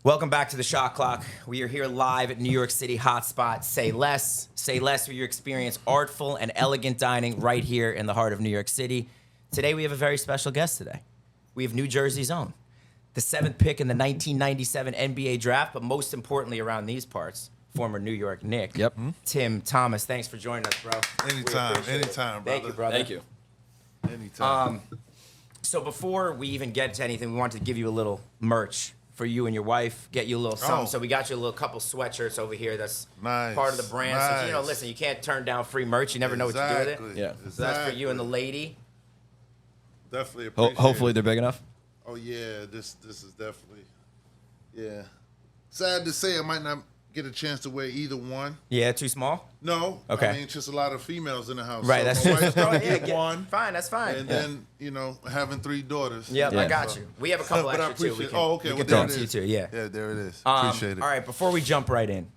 Welcome back to the Shot Clock. We are here live at New York City hotspot. Say less. Say less for your experience. Artful and elegant dining right here in the heart of New York City. Today we have a very special guest today. We have New Jersey's own. The 7th pick in the 1997 NBA draft, but most importantly around these parts, former New York Knick. Yep. Tim Thomas, thanks for joining us, bro. Anytime, brother. Thank you, brother. Thank you. Anytime. So before we even get to anything, we wanted to give you a little merch for you and your wife, get you a little something. Oh. So we got you a little couple sweatshirts over here. That's Nice. part of the brand. So, Nice. listen, you can't turn down free merch. You never know what to do with it. Exactly. Yeah. So that's for you and the lady. Definitely appreciate Hopefully it. they're big enough. Oh yeah, this is definitely. Yeah. Sad to say, I might not get a chance to wear either one. Yeah, too small? No. Okay. I mean, it's just a lot of females in the house. Right, so that's my true. wife's gonna Yeah, get one. Fine, that's fine. And then, having 3 daughters. Yep, Yeah. I got you. We have a couple But I extra too. We appreciate. can, Oh, okay. we Well, can there throw it to you is. too. Yeah. Yeah, there it is. Appreciate it. All right, before we jump right in,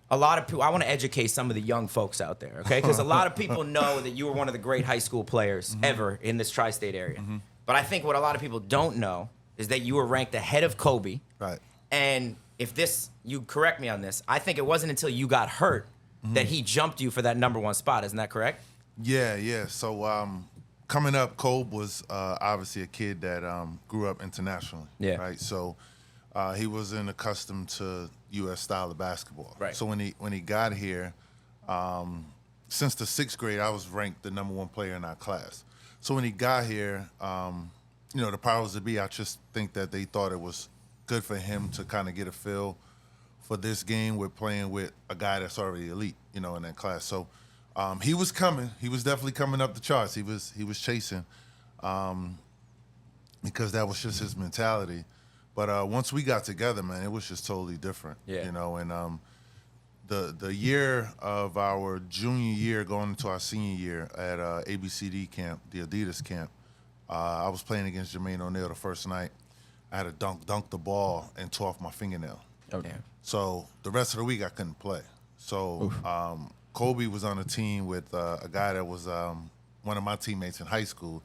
a lot of people, I want to educate some of the young folks out there, okay? Because a lot of people know that you were one of the great high school players ever in this tri-state area. But I think what a lot of people don't know is that you were ranked ahead of Kobe. Right. And if this, you correct me on this, I think it wasn't until you got hurt that he jumped you for that #1 spot. Isn't that correct? Yeah. So coming up, Kobe was obviously a kid that grew up internationally. Yeah. Right. So he wasn't accustomed to U.S. style of basketball. Right. So when he got here, since the 6th grade, I was ranked the #1 player in our class. So when he got here, the powers that be, I just think that they thought it was good for him to kind of get a feel for this game. We're playing with a guy that's already elite, in that class. So he was coming. He was definitely coming up the charts. He was chasing because that was just his mentality. But once we got together, man, it was just totally different. Yeah. And the year of our junior year going into our senior year at ABCD camp, the Adidas camp, I was playing against Jermaine O'Neal the first night. I had to dunk the ball and tore off my fingernail. Oh, damn. So the rest of the week I couldn't play. So Kobe was on a team with a guy that was one of my teammates in high school,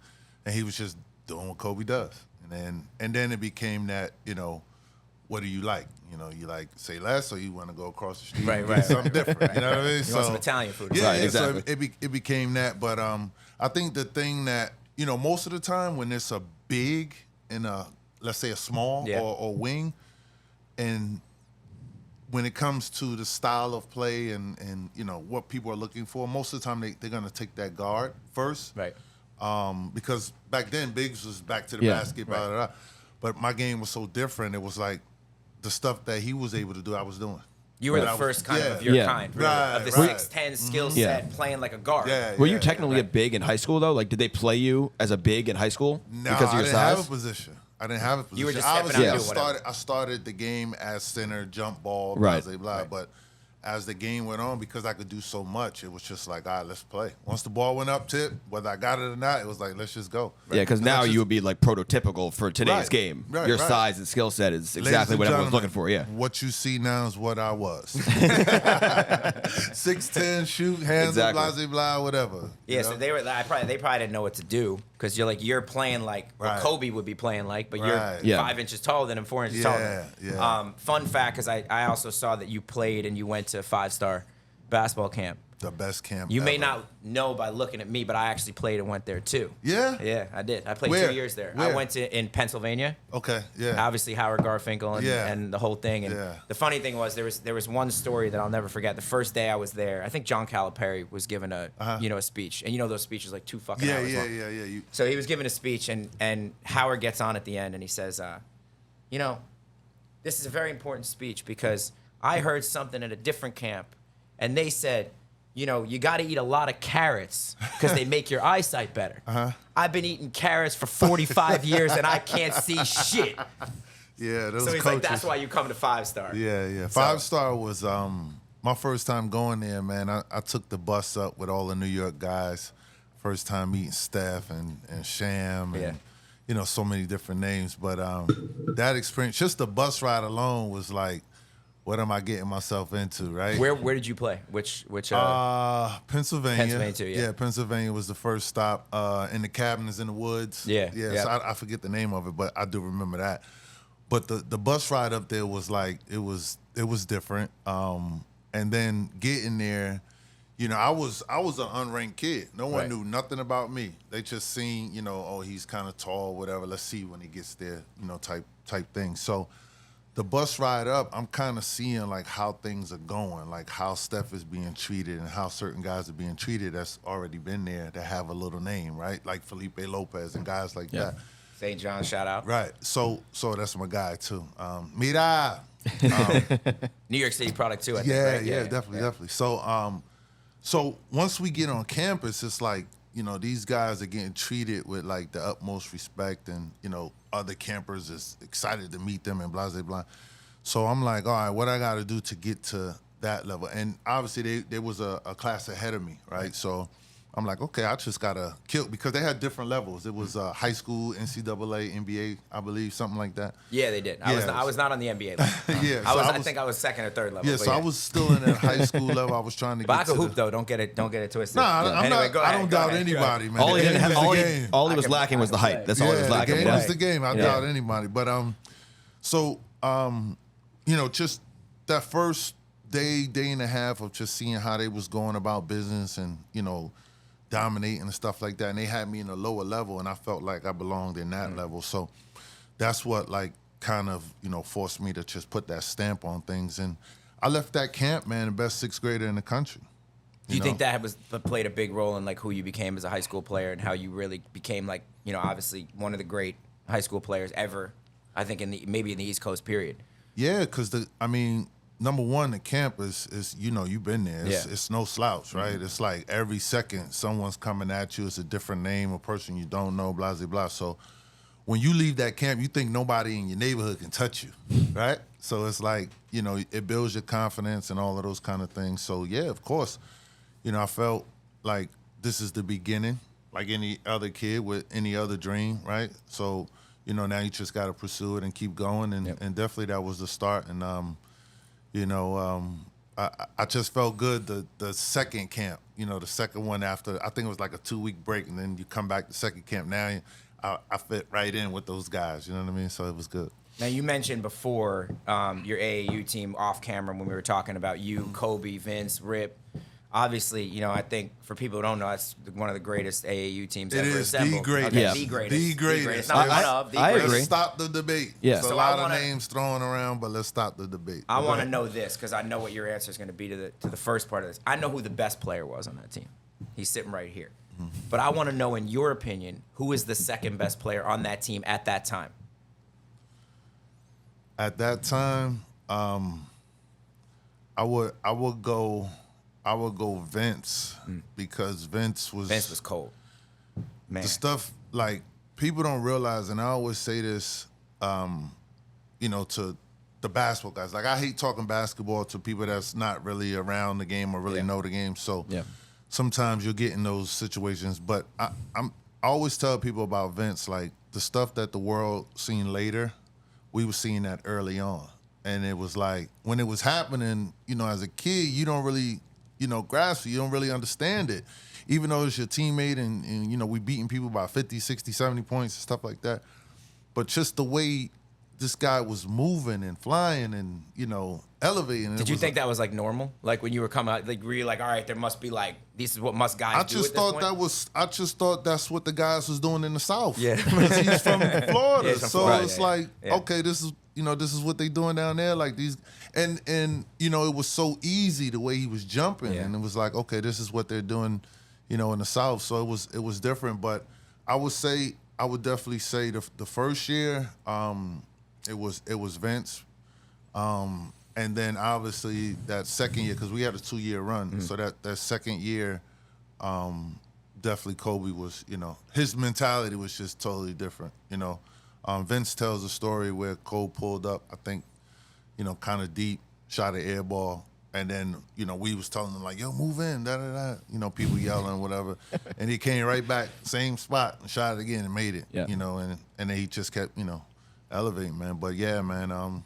and he was just doing what Kobe does. And then it became that, what do you like? You like say less, or you want to go across the street and get something different. You know what I mean? You want some Italian food. Yeah, Right, exactly. So it became that. But I think the thing that, most of the time when it's a big and let's say a small or wing, and when it comes to the style of play and what people are looking for, most of the time they're going to take that guard first. Right. Because back then, bigs was back to the basket, blah, blah, blah. But my game was so different. It was like the stuff that he was able to do, I was doing. You were the Right. first kind of Yeah. your kind, really, Right, of the right. 6'10" skill Yeah. set, playing like a guard. Yeah, Were you technically a big in high school though? Like, did they play you as a big in high school No, because of I your didn't size? have a position. I didn't have a position. You were just stepping Obviously, out I and doing whatever. started the game as center, jump ball, Right. blah, blah, blah. But as the game went on, because I could do so much, it was just like, all right, let's play. Once the ball went up tip, whether I got it or not, it was like, let's just go. Yeah, because And now that's you just- would be like prototypical for today's Right. game. Right, Your right. size and skill set is Ladies exactly and what everyone's looking gentlemen, for. Yeah. What you see now is what I was. 6'10", shoot, hands Exactly. up, blah, blah, whatever. Yeah, You so know? they probably didn't know what to do because you're playing like what Right. Kobe would be playing like, but Right. you're Yeah. 5 inches taller than him, 4 inches taller than him. Yeah. Fun fact, because I also saw that you played and you went to 5-star basketball camp. the best camp You may ever. not know by looking at me, but I actually played and went there too. Yeah? Yeah, I did. I played Where? 2 years there. Where? I went in Pennsylvania. Okay, yeah. Obviously Howard Garfinkel and, Yeah. and the whole thing. And Yeah. the funny thing was there was one story that I'll never forget. The first day I was there, I think John Calipari was giving a a speech, and those speeches like 2 fucking Yeah, hours yeah, long. yeah, yeah. You, So he was giving a speech, and Howard gets on at the end, and he says, this is a very important speech because I heard something at a different camp, and they said, you got to eat a lot of carrots because they make your eyesight better. I've been eating carrots for 45 years, and I can't see shit. yeah, those So he's coaches. like, that's why you come to 5-star. Yeah, yeah. So- 5-star was my first time going there, man. I took the bus up with all the New York guys. First time meeting Steph and Sham and so many different names. But that experience, just the bus ride alone was like, what am I getting myself into, right? Where did you play? Which Pennsylvania. Pennsylvania too, yeah. Yeah, Pennsylvania was the first stop. In the cabins in the woods. Yeah, Yeah, yeah. so I forget the name of it, but I do remember that. But the bus ride up there was like it was different. And then getting there, you know, I was an unranked kid. No one knew nothing about me. They just seen, you know, oh, he's kind of tall, whatever. Let's see when he gets there, you know, type thing. So the bus ride up, I'm kind of seeing like how things are going, like how Steph is being treated and how certain guys are being treated that's already been there that have a little name, right? Like Felipe Lopez and guys like that. St. John, shout out. Right. So that's my guy too. Mira. New York City product too, I think, Yeah, right? yeah, definitely. So once we get on campus, it's like, you know, these guys are getting treated with like the utmost respect, and, you know, other campers is excited to meet them and blah, blah, blah. So I'm like, all right, what I got to do to get to that level? And obviously there was a class ahead of me, right? So I'm like, okay, I just got to kill, because they had different levels. It was high school, NCAA, NBA, I believe, something like that. Yeah, they did. I was not on the NBA level. Yeah, I think I was second or third level. Yeah, so I was still in that high school level. I was trying to But get I could to hoop though. Don't get it twisted. Nah, Anyway, go I ahead, don't go doubt ahead, anybody, man. All The he game didn't have, is the all game. he was lacking was the height. That's all he was The lacking. game Yeah. is the game. I doubt anybody. But so you know, just that first day and a half of just seeing how they was going about business and, you know, dominating and stuff like that. And they had me in a lower level, and I felt like I belonged in that level. So that's what like kind of, you know, forced me to just put that stamp on things. And I left that camp, man, the best sixth grader in the country. Do you think that played a big role in like who you became as a high school player and how you really became like, you know, obviously one of the great high school players ever, I think maybe in the East Coast period? Yeah, because number one, the camp is you know, you've been there. It's no slouch, right? It's like every second someone's coming at you. It's a different name, a person you don't know, blah, blah, blah. So when you leave that camp, you think nobody in your neighborhood can touch you, right? So it's like, you know, it builds your confidence and all of those kind of things. So, yeah, of course, you know, I felt like this is the beginning, like any other kid with any other dream, right? So, you know, now you just got to pursue it and keep going. And, and definitely that was the start. And, you know, I just felt good the second camp, you know, the second one after, I think it was like a 2-week break, and then you come back to second camp. Now I fit right in with those guys, you know what I mean? So it was good. Now, you mentioned before your AAU team off camera when we were talking about you, Kobe, Vince, Rip. Obviously, you know, I think for people who don't know, that's one of the greatest AAU teams It ever is assembled. the greatest. Okay, Yeah. the greatest. The greatest. Not one of, the I greatest. agree. Let's stop the debate. Yeah. There's So a lot I wanna- of names thrown around, but let's stop the debate. I Go want to ahead. know this because I know what your answer is going to be to the first part of this. I know who the best player was on that team. He's sitting right here. But I want to know, in your opinion, who is the second best player on that team at that time? At that time, I would go Vince, because Vince was cold. Man. the stuff, like, people don't realize, and I always say this, you know, to the basketball guys. Like, I hate talking basketball to people that's not really around the game or really know the game. So sometimes you'll get in those situations. But I always tell people about Vince, like, the stuff that the world seen later, we were seeing that early on. And it was like, when it was happening, you know, as a kid, you don't really, you know, grasp it. You don't really understand it. Even though it's your teammate and you know, we beating people by 50, 60, 70 points and stuff like that. But just the way this guy was moving and flying and, you know, elevating. Did you think that was like normal? Like when you were coming out, like were you like, all right, there must be like, this is what must guys do at this point? I just thought that's what the guys was doing in the South. Yeah. Because he's from Florida. he's from So Florida, it's yeah. like, Yeah. okay, this is what they doing down there. Like these, and you know, it was so easy the way he was jumping. Yeah. And it was like, okay, this is what they're doing, you know, in the South. So it was different. But I would definitely say the first year, it was Vince. And then obviously that second year, because we had a 2-year run. So that second year, definitely Kobe was, you know, his mentality was just totally different, you know. Vince tells a story where Cole pulled up, I think, you know, kind of deep, shot an air ball. And then, you know, we was telling him, like, yo, move in, da-da-da. You know, people yelling, whatever. And he came right back, same spot, and shot it again and made it, you know. And then he just kept, you know, elevating, man. But, yeah, man,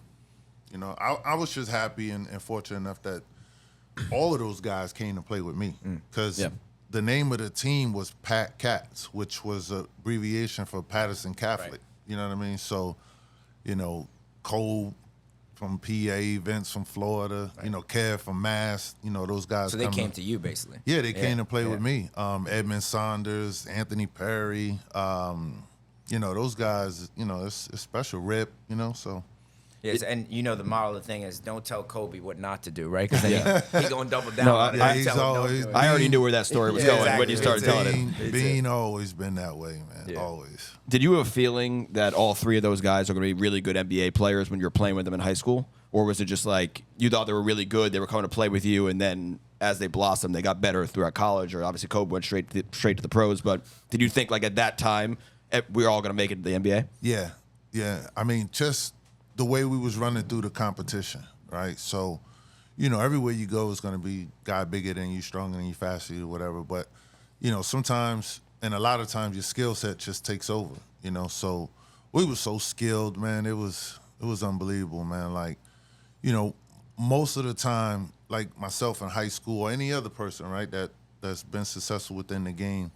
you know, I was just happy and fortunate enough that all of those guys came to play with me. Because the name of the team was Pat Cats, which was an abbreviation for Patterson Catholic. Right. You know what I mean? So, you know, Cole from PA, Vince from Florida, you know, Kev from Mass, you know, those guys. So they came to you, basically. Yeah, they came to play with me. Edmund Saunders, Anthony Perry, you know, those guys, you know, it's special. Rip, you know, so. Yes, and you know the moral of the thing is don't tell Kobe what not to do, right? Because then he going to double down No, on it. Yeah, and he's tell him, "Don't always do it." I already knew where that story was going when you started telling it. Bean always been that way, man. Yeah. Always. Did you have a feeling that all three of those guys are going to be really good NBA players when you were playing with them in high school? Or was it just like you thought they were really good, they were coming to play with you, and then as they blossomed, they got better throughout college? Or obviously Kobe went straight to the pros. But did you think like at that time we were all going to make it to the NBA? Yeah, yeah. I mean, just the way we was running through the competition, right? So, you know, everywhere you go is going to be guy bigger than you, stronger than you, faster than you, whatever. But, you know, sometimes and a lot of times your skill set just takes over, you know. So we were so skilled, man. It was unbelievable, man. Like, you know, most of the time, like myself in high school or any other person, right, that's been successful within the game,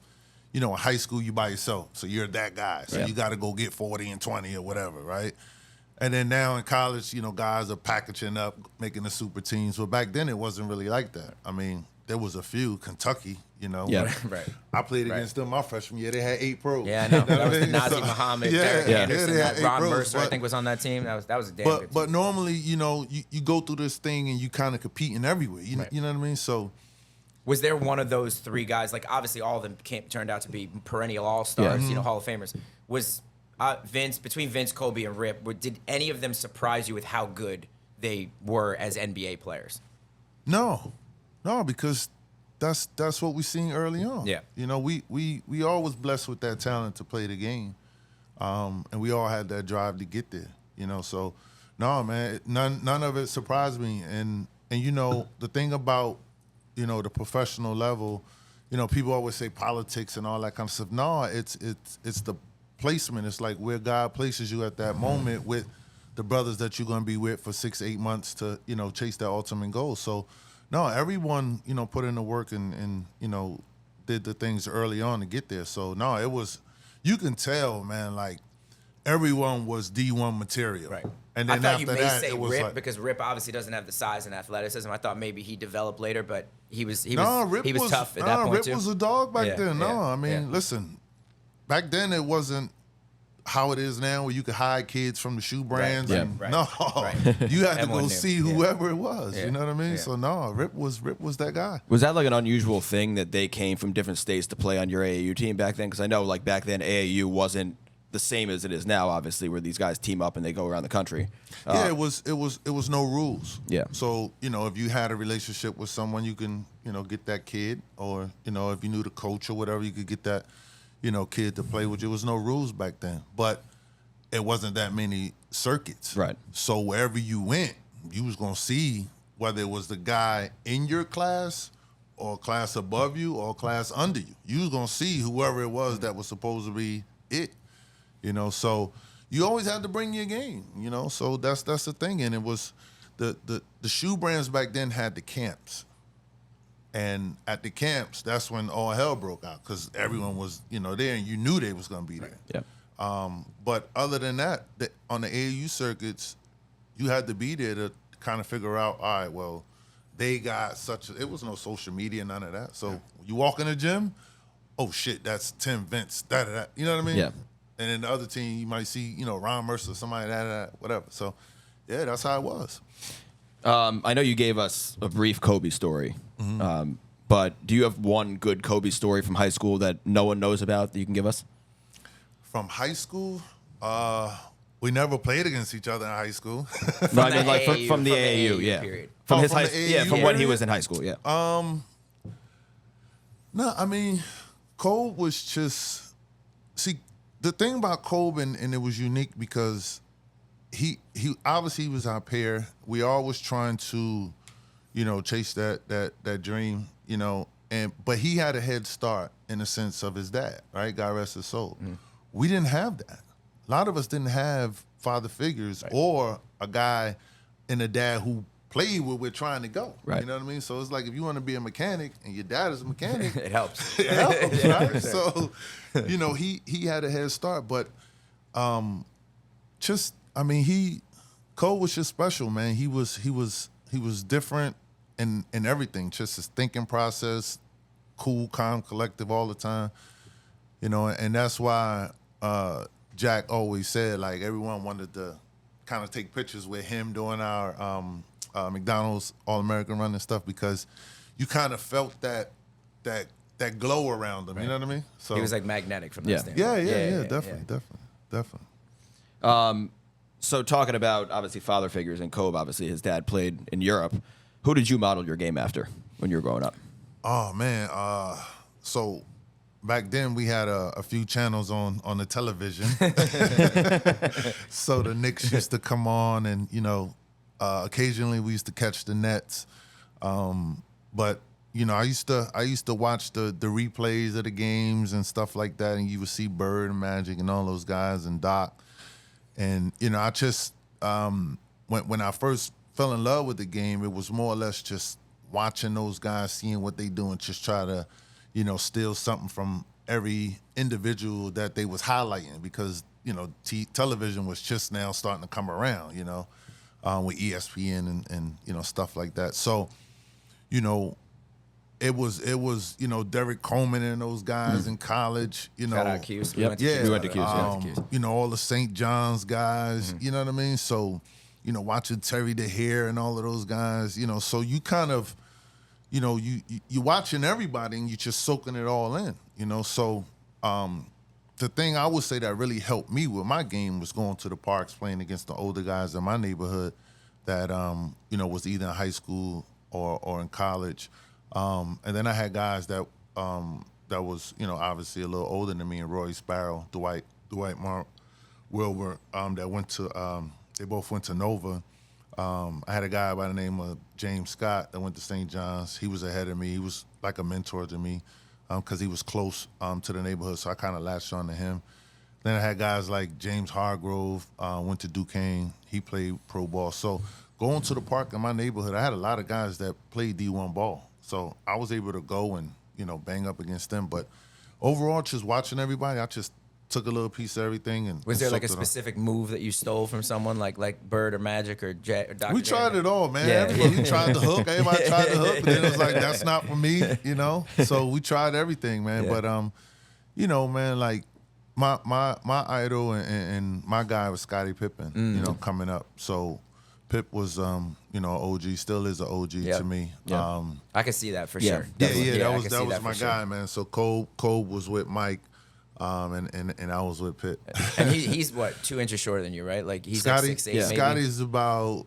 you know, in high school you by yourself, so you're that guy. So you got to go get 40 and 20 or whatever, right? And then now in college, you know, guys are packaging up, making the super teams. But back then it wasn't really like that. I mean, there was a few, Kentucky, you know. Yeah. Right. I played against them my freshman year. They had 8 pros. Yeah, I know. You That was the what I mean? Nazi So, Muhammad, yeah, Derek yeah, Anderson, they had 8 Ron pros, Mercer, I but- think was on that team. That was a damn good team. But normally, you know, you go through this thing and you kind of competing everywhere. You know what I mean? So Was there one of those three guys? Like, obviously, all of them turned out to be perennial all-stars, you know, Hall of Famers. Was between Vince, Kobe, and Rip, did any of them surprise you with how good they were as NBA players? no, because that's what we seen early on. Yeah. You know, we all was blessed with that talent to play the game, and we all had that drive to get there. You know, so no, man, none of it surprised me. And you know, the thing about, you know, the professional level, you know, people always say politics and all that kind of stuff. No, it's the placement. It's like where God places you at that moment with the brothers that you're going to be with for 6-8 months to, you know, chase that ultimate goal. So, no, everyone, you know, put in the work and you know, did the things early on to get there. So, no, it was, you can tell, man, like everyone was D1 material. Right. And I then thought after you may that, say it was Rip like, because Rip obviously doesn't have the size and athleticism. I thought maybe he developed later, but he was Rip tough at that point Rip too. was a dog back Yeah, then. No, yeah, I mean, yeah. listen, back then it wasn't how it is now, where you could hide kids from the shoe brands. Yeah. And Right. no, Right. you had to Everyone go knew. see Yeah. whoever it was. Yeah. You know what I mean? Yeah. So no, Rip was that guy. Was that like an unusual thing that they came from different states to play on your AAU team back then? Because I know like back then AAU wasn't the same as it is now, obviously, where these guys team up and they go around the country. Yeah, it was no rules. Yeah. So, you know, if you had a relationship with someone, you can, you know, get that kid, or, you know, if you knew the coach or whatever, you could get that, you know, kid to play with you. There was no rules back then. But it wasn't that many circuits. Right. So wherever you went, you was gonna see whether it was the guy in your class or class above you or class under you. You was gonna see whoever it was that was supposed to be it. You know, so you always had to bring your game, you know. So that's the thing. And it was the shoe brands back then had the camps. And at the camps, that's when all hell broke out, because everyone was, you know, there and you knew they was gonna be there. Yeah. But other than that, on the AAU circuits, you had to be there to kind of figure out, all right, well, they got it was no social media, none of that. So you walk in the gym, oh shit, that's Tim Vince, that. You know what I mean? Yeah. And then the other team, you might see, you know, Ron Mercer, somebody that, whatever. So, yeah, that's how it was. I know you gave us a brief Kobe story, but do you have one good Kobe story from high school that no one knows about that you can give us? From high school, we never played against each other in high school. No, I the mean like AAU, from the from the AAU, AAU yeah. period. From Oh, his from high, the yeah, AAU from when he period? was in high school, yeah. No, I mean, Kobe was just, see, the thing about Kobe, and it was unique because he obviously was our pair. We all was trying to, you know, chase that dream, you know, but he had a head start in the sense of his dad, right? God rest his soul. We didn't have that. A lot of us didn't have father figures or a guy and a dad who played where we're trying to go. Right. You know what I mean? So it's like if you want to be a mechanic and your dad is a mechanic, It helps. it helps, right? So, you know, he had a head start, but just, I mean, Cole was just special, man. He was different in everything. Just his thinking process, cool, calm, collective all the time. You know, and that's why Jack always said, like, everyone wanted to kind of take pictures with him doing our McDonald's All-American run and stuff, because you kind of felt that glow around him. Right. You know what I mean? So he was like magnetic from that standpoint. Yeah, definitely. So talking about, obviously, father figures, and Kobe, obviously, his dad played in Europe. Who did you model your game after when you were growing up? Oh, man. So back then we had a few channels on the television. So the Knicks used to come on, and, you know, occasionally we used to catch the Nets. But, you know, I used to watch the replays of the games and stuff like that, and you would see Bird and Magic and all those guys and Doc. And, you know, I just, when I first fell in love with the game, it was more or less just watching those guys, seeing what they do, and just try to, you know, steal something from every individual that they was highlighting, because, you know, television was just now starting to come around, you know, with ESPN and, you know, stuff like that. So, you know, it was you know, Derek Coleman and those guys in college, you know. Shout out Q's. We went to Q's. You know, all the St. John's guys, you know what I mean? So, you know, watching Terry DeHare and all of those guys, you know, so you kind of, you know, you watching everybody and you're just soaking it all in, you know. So the thing I would say that really helped me with my game was going to the parks, playing against the older guys in my neighborhood that, you know, was either in high school or in college. And then I had guys that was, you know, obviously a little older than me, and Roy Sparrow, Dwight Mark Wilbur, that went to, they both went to Nova. I had a guy by the name of James Scott that went to St. John's. He was ahead of me. He was like a mentor to me because he was close to the neighborhood, so I kind of latched on to him. Then I had guys like James Hargrove, went to Duquesne. He played pro ball. So going to the park in my neighborhood, I had a lot of guys that played D1 ball. So I was able to go and, you know, bang up against them. But overall, just watching everybody, I just took a little piece of everything. And was there like a specific move that you stole from someone, like Bird or Magic or Dr. We tried it all, man. We tried the hook. Everybody tried the hook, but then it was like, that's not for me, you know. So we tried everything, man. Yeah. But you know, man, like my idol and my guy was Scottie Pippen, you know, coming up. So Pip was, you know, OG, still is an OG to me. Yep. I can see that for sure. That was my guy, man. So Cole was with Mike, and I was with Pip. And he's what, 2 inches shorter than you, right? Like he's Scotty, like 6'8". Maybe? Scotty's about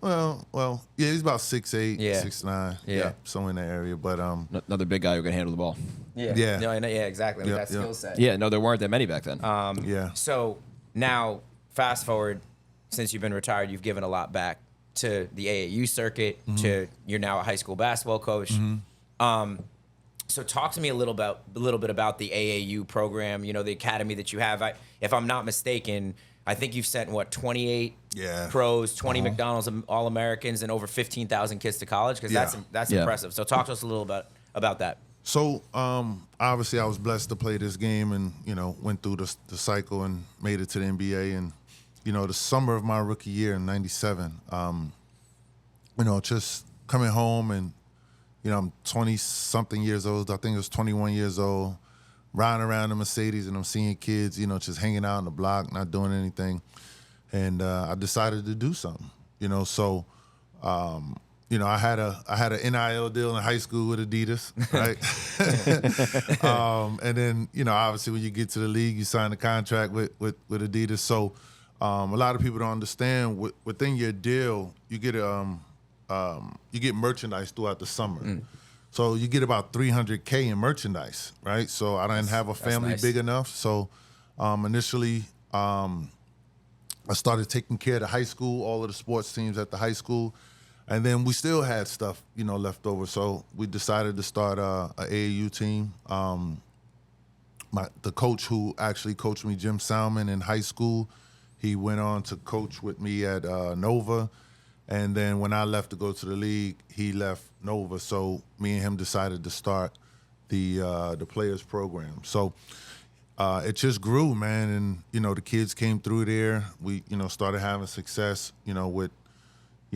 he's about 6'8", 6'9", somewhere in that area. But another big guy who can handle the ball. Yeah. No, exactly. With that skill set. Yeah, no, there weren't that many back then. So now, fast forward, since you've been retired, you've given a lot back to the AAU circuit. To you're now a high school basketball coach. So talk to me a little bit about the AAU program. You know, the academy that you have. If I'm not mistaken, I think you've sent 28 pros, 20 McDonald's All-Americans, and over 15,000 kids to college. Because that's impressive. So talk to us a little about that. So obviously, I was blessed to play this game, and, you know, went through the cycle and made it to the NBA. And, you know, the summer of my rookie year in '97, you know, just coming home and, you know, I'm 20-something years old. I think it was 21 years old, riding around in Mercedes, and I'm seeing kids, you know, just hanging out on the block, not doing anything. And I decided to do something, you know. So, you know, I had an NIL deal in high school with Adidas, right? And then, you know, obviously when you get to the league, you sign a contract with Adidas. So a lot of people don't understand within your deal, you get merchandise throughout the summer. So you get about $300K in merchandise, right? So I didn't have a family big enough. So initially I started taking care of the high school, all of the sports teams at the high school. And then we still had stuff, you know, left over. So we decided to start a AAU team. The coach who actually coached me, Jim Salmon, in high school, he went on to coach with me at Nova. And then when I left to go to the league, he left Nova. So me and him decided to start the players program. So it just grew, man. And, you know, the kids came through there. We, you know, started having success, you know, with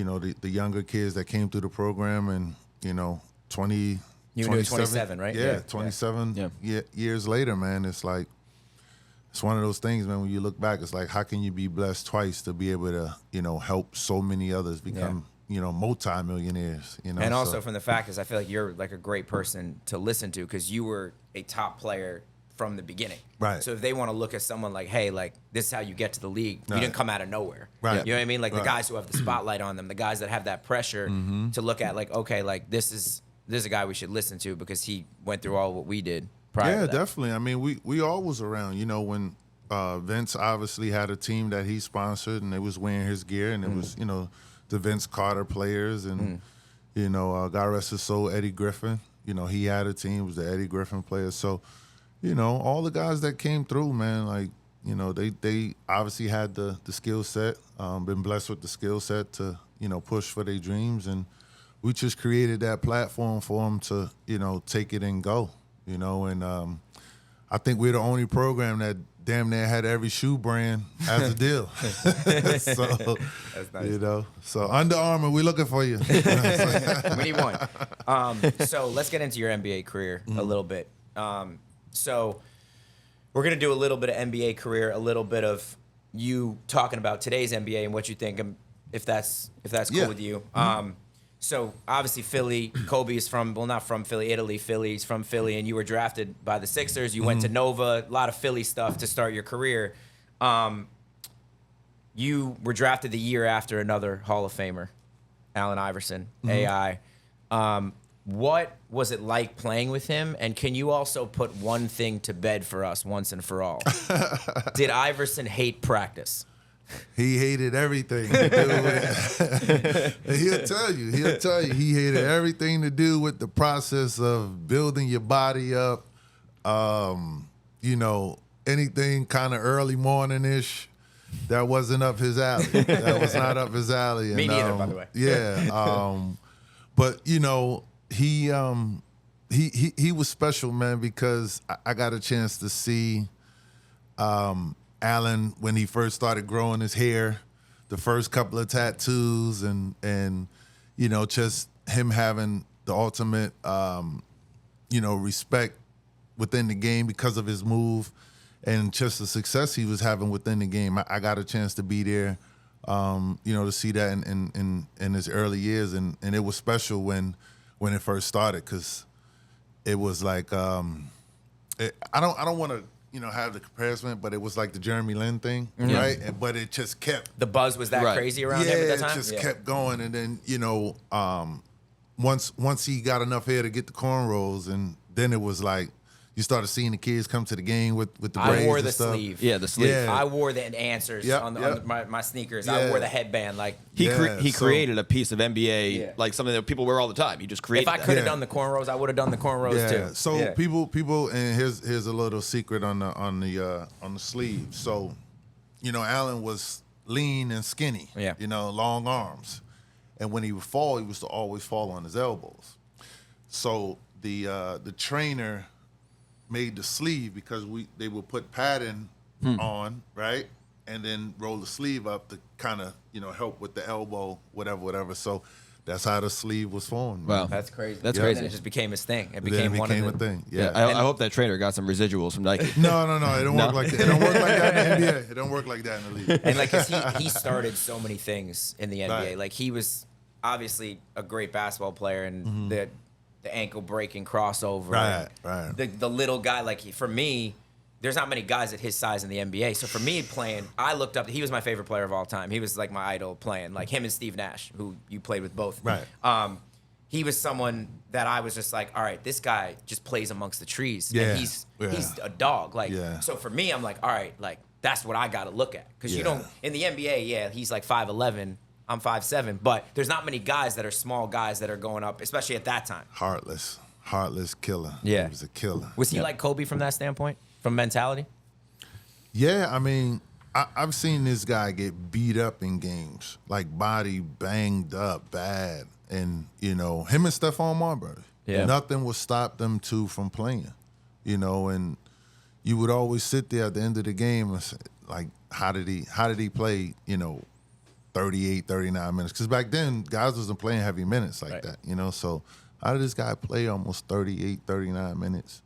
the younger kids that came through the program, and 20. You were 27, right? Yeah, 27 years later, man. It's like, it's one of those things, man, when you look back, it's like, how can you be blessed twice to be able to, help so many others become, multi-millionaires, And also from the fact is I feel like you're like a great person to listen to because you were a top player from the beginning. Right. So if they want to look at someone like, hey, like this is how you get to the league, you Right. didn't come out of nowhere. Right. You know what I mean? Like the Right. guys who have the spotlight on them, the guys that have that pressure to look at like, okay, like this is a guy we should listen to because he went through all what we did prior to that. Definitely. I mean, we all was around, when Vince obviously had a team that he sponsored and they was wearing his gear, and it was, the Vince Carter players, and, God rest his soul, Eddie Griffin. He had a team, it was the Eddie Griffin players. So, all the guys that came through, man, like, they obviously had the skill set, been blessed with the skill set to, push for their dreams. And we just created that platform for them to, take it and go, and I think we're the only program that damn near had every shoe brand as a deal. So, That's nice. So Under Armour, we looking for you. We need one. So let's get into your NBA career a little bit. So we're going to do a little bit of NBA career, a little bit of you talking about today's NBA and what you think, if that's cool Yeah. with you. So obviously Philly, Kobe is not from Philly, Italy. Philly's from Philly, and you were drafted by the Sixers. You went to Nova, a lot of Philly stuff to start your career. You were drafted the year after another Hall of Famer, Allen Iverson, AI. What was it like playing with him? And can you also put one thing to bed for us once and for all? Did Iverson hate practice? He hated everything to do with he'll tell you he hated everything to do with the process of building your body up. Anything kind of early morning-ish that wasn't up his alley. That was not up his alley. Me neither, by the way. Yeah. But he was special, man, because I got a chance to see Allen when he first started growing his hair, the first couple of tattoos, and just him having the ultimate respect within the game because of his move and just the success he was having within the game. I got a chance to be there, to see that in his early years, and it was special when it first started, because it was like I don't want to have the comparison, but it was like the Jeremy Lin thing, right? But it just kept, The buzz was that crazy around him at that time? it just kept going. And then once he got enough hair to get the cornrows, and then it was like you started seeing the kids come to the game with the braids. I wore and the stuff. sleeve. Yeah, the sleeve. Yeah. I wore the answers Yep, on yep. my sneakers. Yeah. I wore the headband. Like, He Yeah, so- created a piece of NBA, Yeah. like something that people wear all the time. He just created if I that. could have Yeah. done the cornrows, I would have done the cornrows too. So Yeah. people, and here's a little secret on the sleeve. So, Allen was lean and skinny. Yeah. Long arms, and when he would fall, he was to always fall on his elbows. So the trainer made the sleeve because they would put padding on, right, and then roll the sleeve up to kind of help with the elbow, whatever. So that's how the sleeve was formed. Wow. That's crazy. That's And crazy. then it just became his thing. It Then became, it one became of the. a thing. Yeah, Yeah. I hope that trainer got some residuals from Nike. No, it don't work like that. It don't work like that in the NBA. It don't work like that in the league. And like, 'cause he started so many things in the NBA. Right. Like, he was obviously a great basketball player, and the ankle breaking crossover, Right, and right. the little guy. Like, for me, there's not many guys at his size in the NBA. So for me playing, I looked up. He was my favorite player of all time. He was like my idol playing. Like him and Steve Nash, who you played with both. Right. He was someone that I was just like, all right, this guy just plays amongst the trees. Yeah, And he's yeah. a dog. Like, Yeah. so for me, I'm like, all right, like that's what I got to look at. Because you Yeah. don't, in the NBA, yeah, he's like 5'11", I'm 5'7", but there's not many guys that are small guys that are going up, especially at that time. Heartless killer. Yeah. He was a killer. Was he like Kobe from that standpoint, from mentality? Yeah, I mean, I've seen this guy get beat up in games, like body banged up bad. And, him and Stephon Marbury, Yeah. nothing would stop them two from playing, and you would always sit there at the end of the game and say, like, how did he play, 38, 39 minutes. Because back then, guys wasn't playing heavy minutes like that, you know? So how did this guy play almost 38, 39 minutes,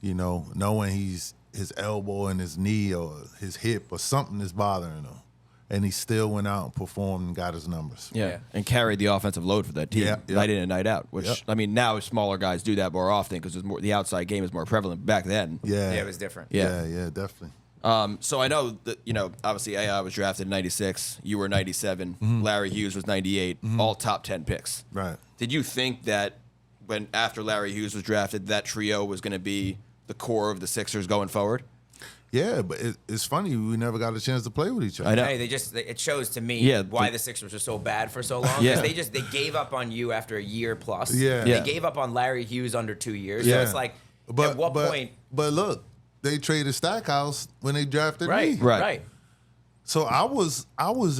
you know, knowing his elbow and his knee or his hip or something is bothering him? And he still went out and performed and got his numbers. Yeah, and carried the offensive load for that team night in and night out. Which I mean, now smaller guys do that more often because the outside game is more prevalent. Back then, it was different. Yeah, definitely. So I know that obviously AI was drafted in '96. You were '97. Larry Hughes was '98. All top 10 picks. Right. Did you think that after Larry Hughes was drafted, that trio was going to be the core of the Sixers going forward? Yeah, but it's funny we never got a chance to play with each other. I know. Hey, it shows to me why the Sixers were so bad for so long. Because they gave up on you after a year plus. Yeah. They gave up on Larry Hughes under 2 years. So it's like, at what point? But look, they traded Stackhouse when they drafted me. Right. So I was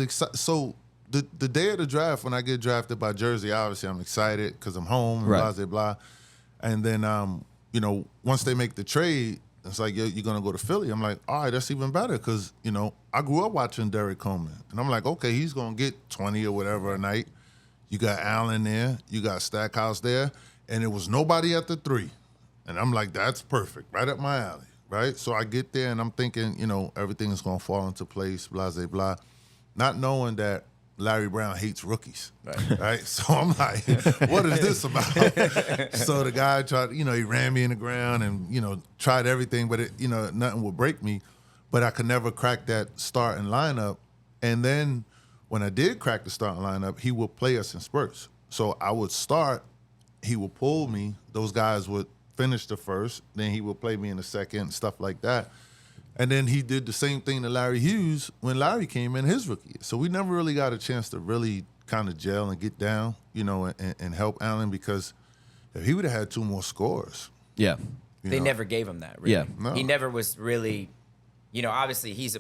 excited. So the day of the draft, when I get drafted by Jersey, obviously I'm excited because I'm home, and blah, blah, blah. And then, once they make the trade, it's like, you're going to go to Philly. I'm like, all right, that's even better because, I grew up watching Derek Coleman. And I'm like, okay, he's going to get 20 or whatever a night. You got Allen there. You got Stackhouse there. And there was nobody at the 3. And I'm like, that's perfect, right up my alley, right? So I get there, and I'm thinking, everything is going to fall into place, blah, blah, blah, not knowing that Larry Brown hates rookies, right? So I'm like, what is this about? So the guy tried, he ran me in the ground and, tried everything, but nothing would break me. But I could never crack that starting lineup. And then when I did crack the starting lineup, he would play us in spurts. So I would start, he would pull me, those guys would finish the first, then he would play me in the second, stuff like that. And then he did the same thing to Larry Hughes when Larry came in his rookie year. So we never really got a chance to really kind of gel and get down, and help Allen, because if he would have had 2 more scores. Yeah. They never gave him that, really. Yeah. No. He never was really, obviously he's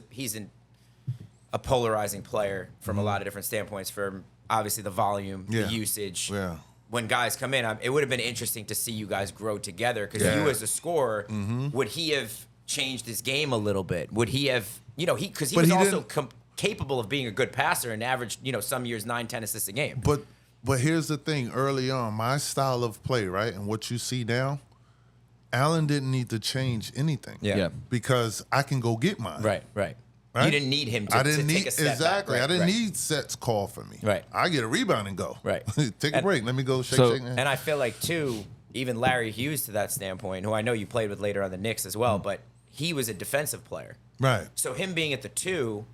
a polarizing player from a lot of different standpoints, from obviously the volume, the usage. Yeah. When guys come in, it would have been interesting to see you guys grow together, because you as a scorer, would he have changed his game a little bit? Would he have, because he was also capable of being a good passer and averaged, some years 9-10 assists a game. But here's the thing, early on, my style of play, right, and what you see now, Allen didn't need to change anything. Yeah. Because I can go get mine. Right. You didn't need him to take a step back. I didn't need sets call for me. Right. I get a rebound and go. Right. Take a break. Let me go shake. And I feel like, too, even Larry Hughes, to that standpoint, who I know you played with later on the Knicks as well, but he was a defensive player. Right. So him being at the 2,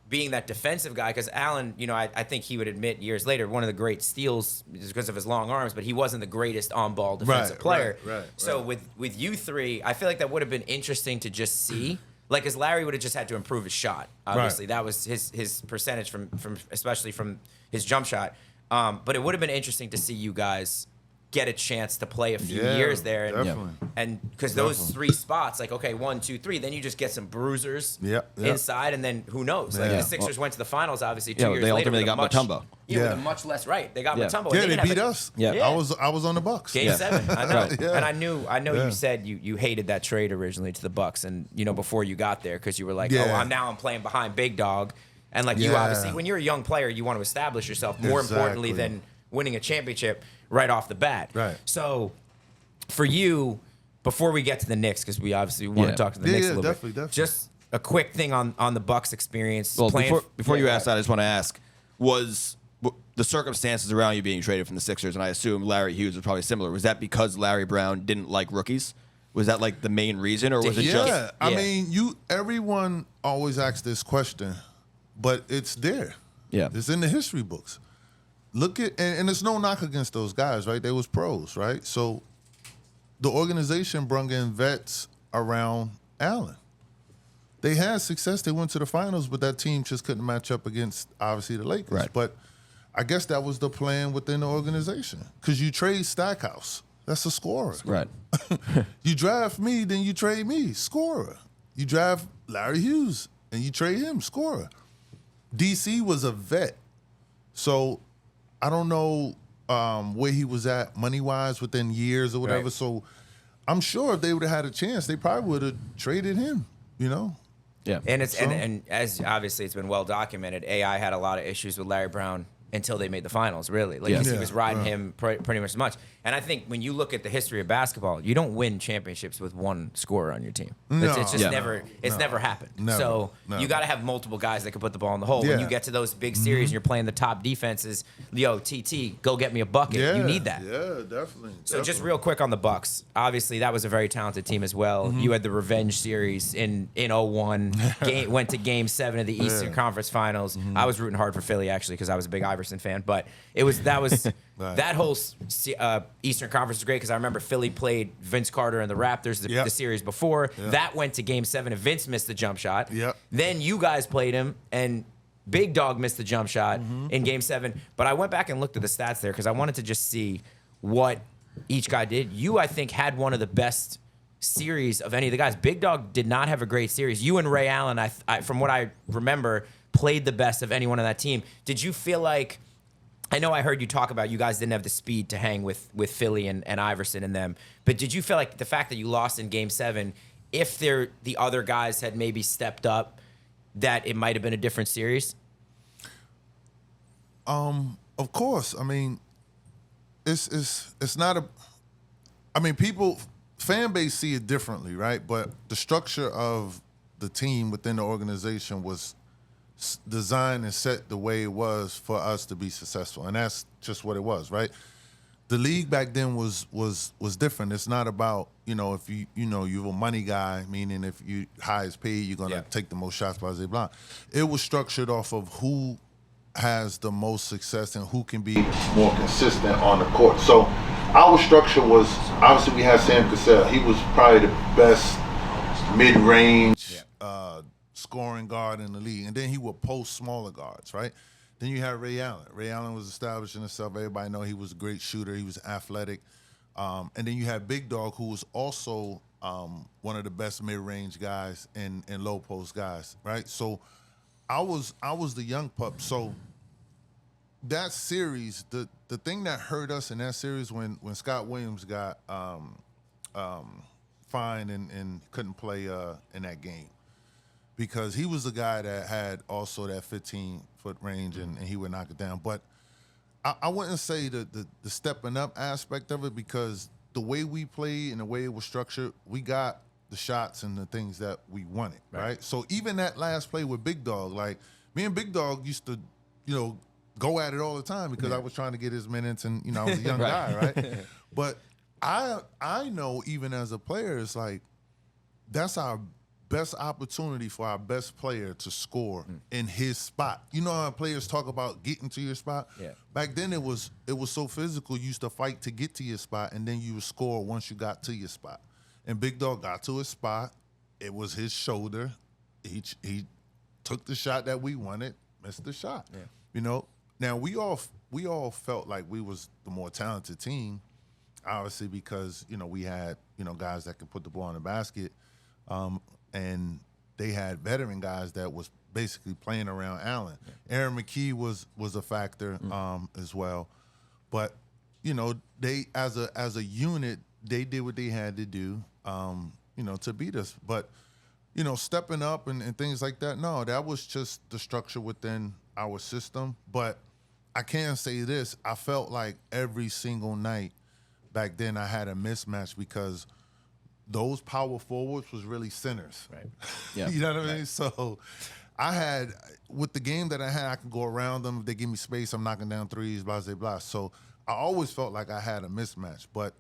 being that defensive guy, because Allen, I think he would admit years later, one of the great steals is because of his long arms, but he wasn't the greatest on-ball defensive player. Right. So with you 3, I feel like that would have been interesting to just see. Like, as Larry would have just had to improve his shot. Obviously, that was his percentage from especially from his jump shot. But it would have been interesting to see you guys get a chance to play a few years there, and because those 3 spots, like, okay, 1, 2, 3, then you just get some bruisers inside, and then who knows? Like the Sixers went to the finals, obviously 2 years later. They ultimately got Mutombo. With a much less They got Mutombo. Yeah, they beat us. Yeah. I was on the Bucks. Game 7. I know. And I know Yeah. you said you hated that trade originally to the Bucks, and before you got there, because you were like, I'm playing behind big dog, and like you obviously, when you're a young player, you want to establish yourself more importantly than winning a championship right off the bat. Right. So for you, before we get to the Knicks, because we obviously want to talk to the Knicks a little definitely. just a quick thing on the Bucks experience. Well, before you ask that, I just want to ask, was the circumstances around you being traded from the Sixers, and I assume Larry Hughes was probably similar, was that because Larry Brown didn't like rookies? Was that like the main reason, or was it just... Yeah, I mean, everyone always asks this question, but it's there. Yeah. It's in the history books. Look at, and it's no knock against those guys, right? They was pros, right? So the organization brung in vets around Allen. They had success. They went to the finals, but that team just couldn't match up against, obviously, the Lakers. Right. But I guess that was the plan within the organization, because you trade Stackhouse. That's a scorer. Right. You draft me, then you trade me, scorer. You draft Larry Hughes, and you trade him, scorer. DC was a vet. So I don't know where he was at money-wise within years or whatever. Right. So I'm sure if they would have had a chance, they probably would have traded him, Yeah. And and as obviously it's been well documented, AI had a lot of issues with Larry Brown until they made the finals, really. Like, Yeah. he was riding him pretty much as much. And I think when you look at the history of basketball, you don't win championships with one scorer on your team. It's just never happened. Never. So Never. you got to have multiple guys that can put the ball in the hole. When Yeah. you get to those big series and you're playing the top defenses, yo, TT, go get me a bucket. Yeah. You need that. Yeah, definitely. So just real quick on the Bucks. Obviously, that was a very talented team as well. You had the revenge series in 01. Went to Game 7 of the Eastern Conference Finals. I was rooting hard for Philly, actually, because I was a big Iverson fan. But that whole Eastern Conference was great because I remember Philly played Vince Carter and the Raptors the series before. That went to Game 7 and Vince missed the jump shot. Yep. Then you guys played him and Big Dog missed the jump shot in Game 7. But I went back and looked at the stats there because I wanted to just see what each guy did. You, I think, had one of the best series of any of the guys. Big Dog did not have a great series. You and Ray Allen, I from what I remember, played the best of anyone on that team. Did you feel like, I know I heard you talk about you guys didn't have the speed to hang with Philly and Iverson and them, but did you feel like the fact that you lost in Game 7, if the other guys had maybe stepped up, that it might have been a different series? Of course. I mean, it's not a. I mean, fan base see it differently, right? But the structure of the team within the organization was designed and set the way it was for us to be successful, and that's just what it was, right? The league back then was different. It's not about, if you're a money guy, meaning if you highest paid, you're gonna take the most shots, blah blah blah. It was structured off of who has the most success and who can be more consistent on the court. So our structure was, obviously we had Sam Cassell. He was probably the best mid-range scoring guard in the league. And then he would post smaller guards, right? Then you had Ray Allen. Ray Allen was establishing himself. Everybody know he was a great shooter. He was athletic. And then you had Big Dog, who was also one of the best mid-range guys and low post guys, right? So I was the young pup. So that series, the thing that hurt us in that series when Scott Williams got fined and couldn't play in that game, because he was the guy that had also that 15-foot range and he would knock it down. But I wouldn't say the stepping up aspect of it, because the way we played and the way it was structured, we got the shots and the things that we wanted, right? So even that last play with Big Dog, like me and Big Dog used to, go at it all the time because I was trying to get his minutes and, I was a young guy, right? But I know even as a player, it's like that's our best opportunity for our best player to score in his spot. You know how players talk about getting to your spot? Yeah. Back then it was so physical. You used to fight to get to your spot, and then you would score once you got to your spot. And Big Dog got to his spot. It was his shoulder. He took the shot that we wanted, missed the shot. Yeah. Now we all felt like we was the more talented team, obviously, because we had guys that could put the ball in the basket, and they had veteran guys that was basically playing around Allen. Yeah. Aaron McKee was a factor as well, but they as a unit, they did what they had to do, to beat us. But stepping up and things like that, no, that was just the structure within our system. But I can say this: I felt like every single night back then I had a mismatch, because those power forwards was really centers. Right. Yeah. You know what I mean? So I had, with the game that I had, I could go around them. If they give me space, I'm knocking down threes, blah, blah, blah. So I always felt like I had a mismatch. But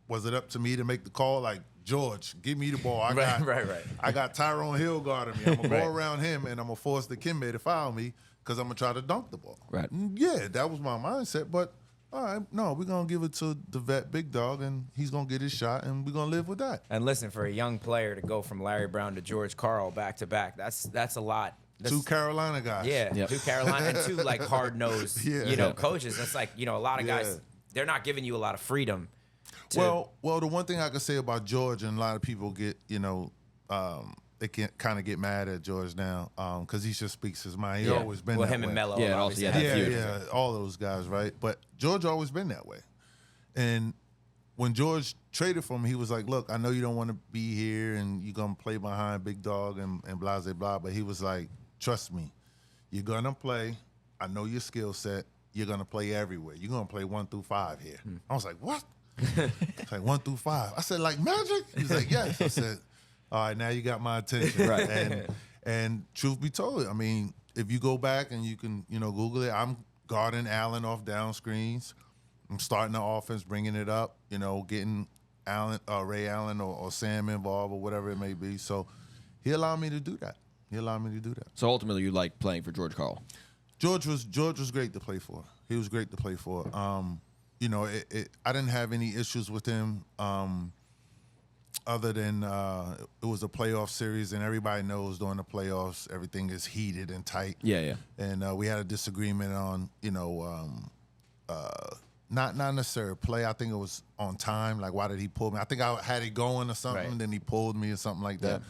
was it up to me to make the call? Like, George, give me the ball. I got Tyrone Hill guarding me. I'm going to go around him, and I'm going to force the Kimbe to foul me because I'm going to try to dunk the ball. Right. Yeah, that was my mindset. But all right, no, we're going to give it to the vet Big Dog, and he's going to get his shot, and we're going to live with that. And listen, for a young player to go from Larry Brown to George Karl back to back, that's a lot. Two Carolina guys. Yeah, Yep. Two Carolina and two coach-nosed, coaches. That's like, a lot of guys, they're not giving you a lot of freedom. Well, the one thing I can say about George, and a lot of people get, they can kind of get mad at George now, because he just speaks his mind. He always been that way. Him and Melo. Yeah, obviously. also, Yeah, all those guys, right? But George always been that way. And when George traded for me, he was like, look, I know you don't want to be here and you're going to play behind Big Dog and blah, blah, blah. But he was like, trust me, you're going to play. I know your skill set. You're going to play everywhere. You're going to play 1 through 5 here. I was like, what? It's like 1 through 5. I said, like Magic? He's like, yes. I said, all right, now you got my attention. Right. And truth be told, I mean, if you go back and you can, Google it, I'm guarding Allen off down screens. I'm starting the offense, bringing it up, getting Ray Allen or Sam involved or whatever it may be. So he allowed me to do that. So ultimately, you like playing for George Karl. George was great to play for. He was great to play for. I didn't have any issues with him other than it was a playoff series, and everybody knows during the playoffs everything is heated and tight. Yeah. And we had a disagreement on, not necessarily play. I think it was on time. Like, why did he pull me? I think I had it going or something, Right. then he pulled me or something like that. Yeah.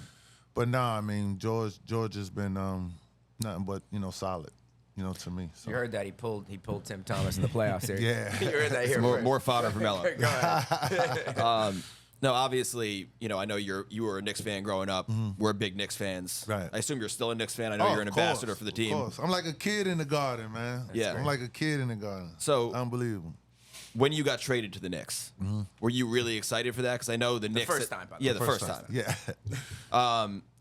But I mean, George has been nothing but to me. So. You heard that he pulled Tim Thomas in the playoff series. Yeah. You heard that here. More fodder for Melo. Go ahead. No, obviously, I know you were a Knicks fan growing up. We're big Knicks fans. Right. I assume you're still a Knicks fan. I know you're an ambassador for the team. Of course. I'm like a kid in the garden, man. Yeah. I'm like a kid in the garden. So unbelievable. When you got traded to the Knicks, were you really excited for that? Because I know the Knicks. First time, by the way. Yeah, the first time. Yeah.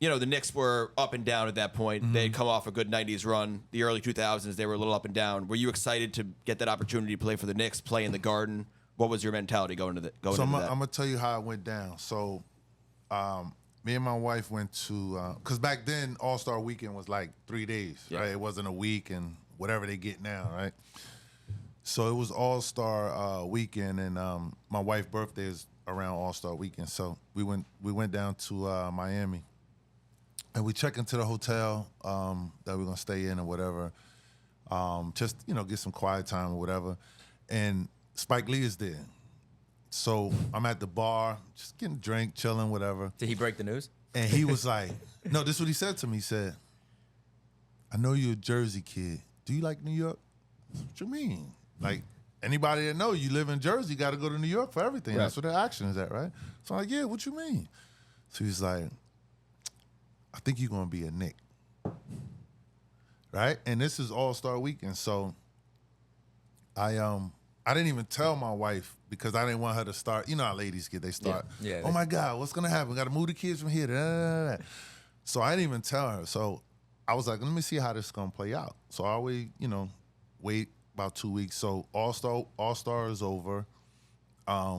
The Knicks were up and down at that point. They had come off a good 90s run. The early 2000s, they were a little up and down. Were you excited to get that opportunity to play for the Knicks, play in the Garden? What was your mentality going into that? So I'm going to tell you how it went down. So me and my wife went to, because back then All-Star Weekend was like 3 days, right? It wasn't a week and whatever they get now, right? So it was All-Star Weekend, and my wife's birthday is around All-Star Weekend. So we went down to Miami, and we checked into the hotel that we're gonna stay in or whatever. Just get some quiet time or whatever. And Spike Lee is there, so I'm at the bar, just getting a drink, chilling, whatever. Did he break the news? And he was like, "No, this is what he said to me. He said, I know you're a Jersey kid. Do you like New York? What you mean? Like, anybody that know you live in Jersey got to go to New York for everything. Right. That's what the action is at, right?" So I'm like, "Yeah, what you mean?" So he's like, "I think you're going to be a Knick." Right? And this is All-Star Weekend. So I didn't even tell my wife because I didn't want her to start. You know how ladies get, they start, Yeah, "Oh my God, what's going to happen? We got to move the kids from here." Da, da, da, da. So I didn't even tell her. So I was like, let me see how this is going to play out. So I always, wait about 2 weeks. So All-Star is over. I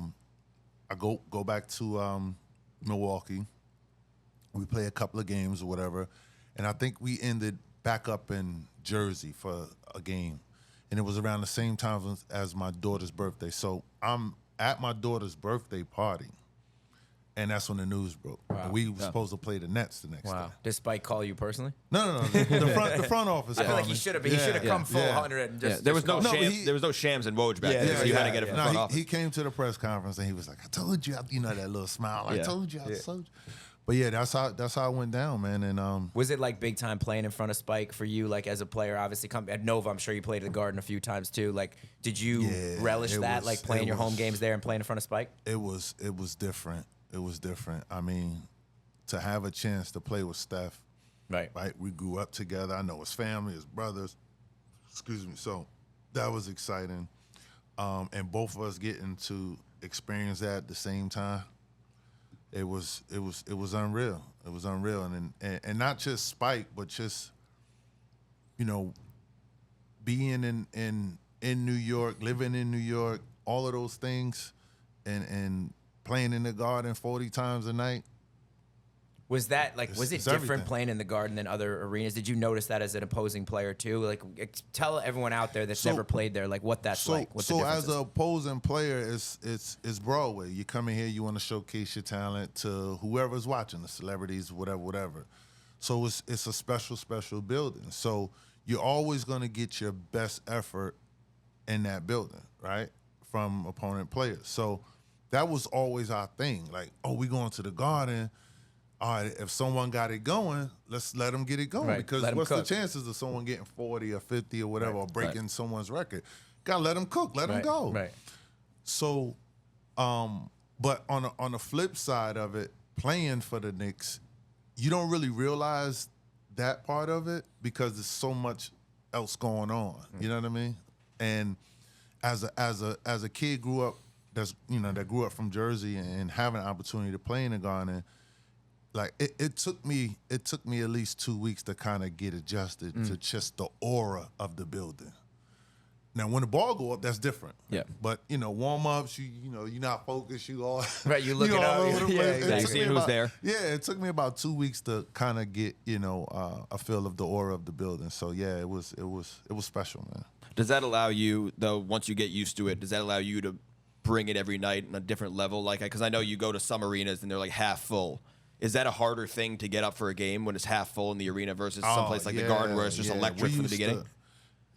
go back to Milwaukee. We play a couple of games or whatever. And I think we ended back up in Jersey for a game. And it was around the same time as my daughter's birthday. So I'm at my daughter's birthday party. And that's when the news broke. Wow. We were supposed to play the Nets the next day. Did Spike call you personally? No. The front office. I feel like he should have. He should have come full Yeah. 100 and just. there was no just call- sham, there was no shams and Woj back then, so you had to get it from the front office. He came to the press conference and he was like, "I told you," that little smile. "I Yeah. told you, I told you." But yeah, that's how it went down, man. And Was it like big time playing in front of Spike for you, like as a player? Obviously, come at Nova, I'm sure you played at the Garden a few times too. Like, did you Yeah, relish it that, was- like playing it your home was- games there and playing in front of Spike? it was different. It was different. I mean, to have a chance to play with Steph, Right. we grew up together. I know his family, his brothers. Excuse me. So that was exciting, and both of us getting to experience that at the same time. It was unreal. It was unreal, and not just Spike, but just being in New York, living in New York, all of those things, and playing in the Garden 40 times a night. Was that like? Was it it's different everything. playing in the Garden than other arenas? Did you notice that as an opposing player too? Like, tell everyone out there that's never played there, like what that's like. What the difference as is. an opposing player, it's Broadway. You come in here, you want to showcase your talent to whoever's watching, the celebrities, whatever. So it's a special building. So you're always going to get your best effort in that building, right, from opponent players. So that was always our thing. Like, oh, we going to the Garden. All right, if someone got it going, let's let them get it going. Right, Because let 'em what's cook. the chances of someone getting 40 or 50 or whatever, Right, or breaking someone's record? Got to let them cook, let them Right, go. Right. So But on the flip side of it, playing for the Knicks, you don't really realize that part of it because there's so much else going on. You know what I mean? And as a kid that grew up from Jersey and having an opportunity to play in the Garden, like it took me at least 2 weeks to kind of get adjusted to just the aura of the building. Now, when the ball go up, that's different. Yeah. But warm ups, you're not focused. You all Right, you looking all up. over the Yeah, place. exactly. It took Seeing me who's about- there. Yeah, it took me about 2 weeks to kind of get a feel of the aura of the building. So yeah, it was special, man. Does that allow you, though, once you get used to it, does that allow you to bring it every night on a different level? Like, because I know you go to some arenas and they're like half full. Is that a harder thing to get up for a game when it's half full in the arena versus someplace like the Garden where it's just electric from the beginning?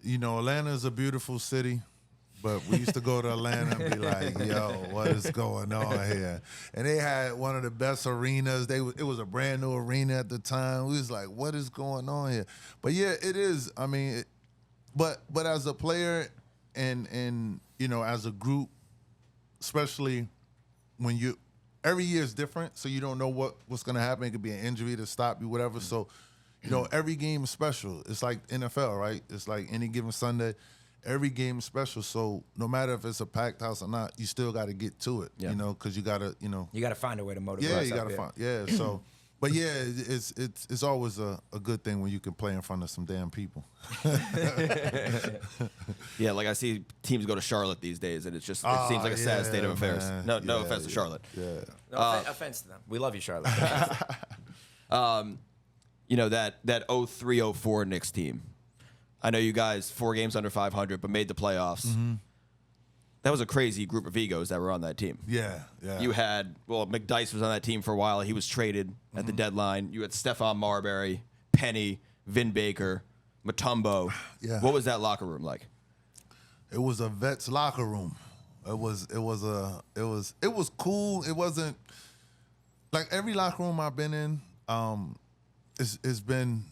Atlanta is a beautiful city. But we used to go to Atlanta and be like, yo, what is going on here? And they had one of the best arenas. It was a brand new arena at the time. We was like, what is going on here? But yeah, it is. I mean, but as a player and as a group, especially when every year is different, so you don't know what's going to happen. It could be an injury to stop you, whatever. So, every game is special. It's like NFL, right? It's like any given Sunday. Every game is special, so no matter if it's a packed house or not, you still got to get to it, because you got to, You got to find a way to motivate. Yeah, you got to find, So, but yeah, it's always a good thing when you can play in front of some damn people. Yeah, like I see teams go to Charlotte these days, and it seems like a sad state of affairs. Man. No offense to Charlotte. Yeah. No offense to them. We love you, Charlotte. That 03-04 Knicks team. I know you guys 4 games under 500, but made the playoffs. Mm-hmm. That was a crazy group of egos that were on that team. Yeah. You had, McDyess was on that team for a while. He was traded at the deadline. You had Stephon Marbury, Penny, Vin Baker, Mutombo. Yeah. What was that locker room like? It was a vet's locker room. It was cool. It wasn't like every locker room I've been in. It's been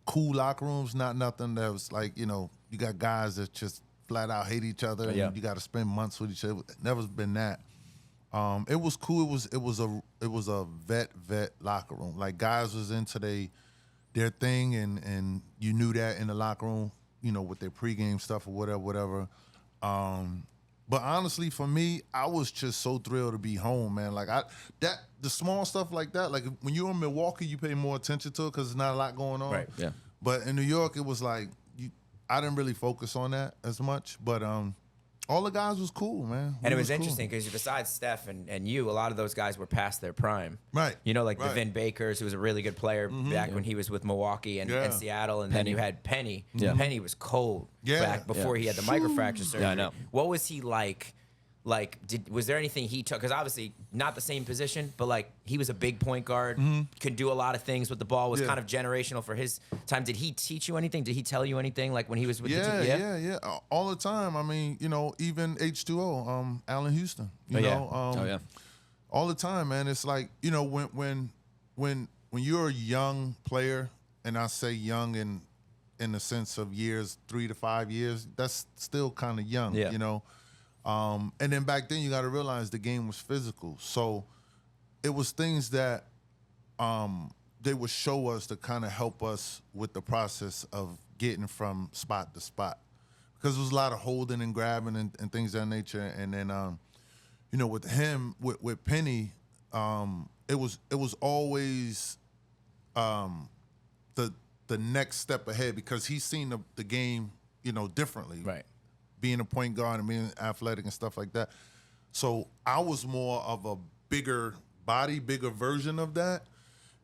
cool locker rooms, not nothing that was like, you got guys that just flat out hate each other and you got to spend months with each other. Never been that. It was cool. It was a vet locker room. Like guys was into their thing and you knew that in the locker room, with their pregame stuff or whatever. But honestly, for me, I was just so thrilled to be home, man. Like the small stuff like that. Like when you're in Milwaukee, you pay more attention to it because there's not a lot going on. Right. Yeah. But in New York, it was like I didn't really focus on that as much. But all the guys was cool, man. And it was interesting because besides Steph and you, a lot of those guys were past their prime. Right. The Vin Bakers, who was a really good player back when he was with Milwaukee and Seattle. And then you had Penny. Yeah. Penny was cold back before he had the microfracture surgery. Yeah, I know. What was he like? Was there anything he took? Because obviously not the same position, but he was a big point guard, could do a lot of things with the ball, was kind of generational for his time. Did he teach you anything? Did he tell you anything when he was with the team? Yeah. All the time. I mean, even H2O, Allen Houston. All the time, man. It's like, when you're a young player, and I say young in the sense of years, 3 to 5 years, that's still kind of young, And then back then, you got to realize the game was physical. So it was things that they would show us to kind of help us with the process of getting from spot to spot. Because there was a lot of holding and grabbing and things of that nature. And then, with him, with Penny, it was always the next step ahead because he's seen the game, differently. Right. Being a point guard and being athletic and stuff like that. So I was more of a bigger body, bigger version of that.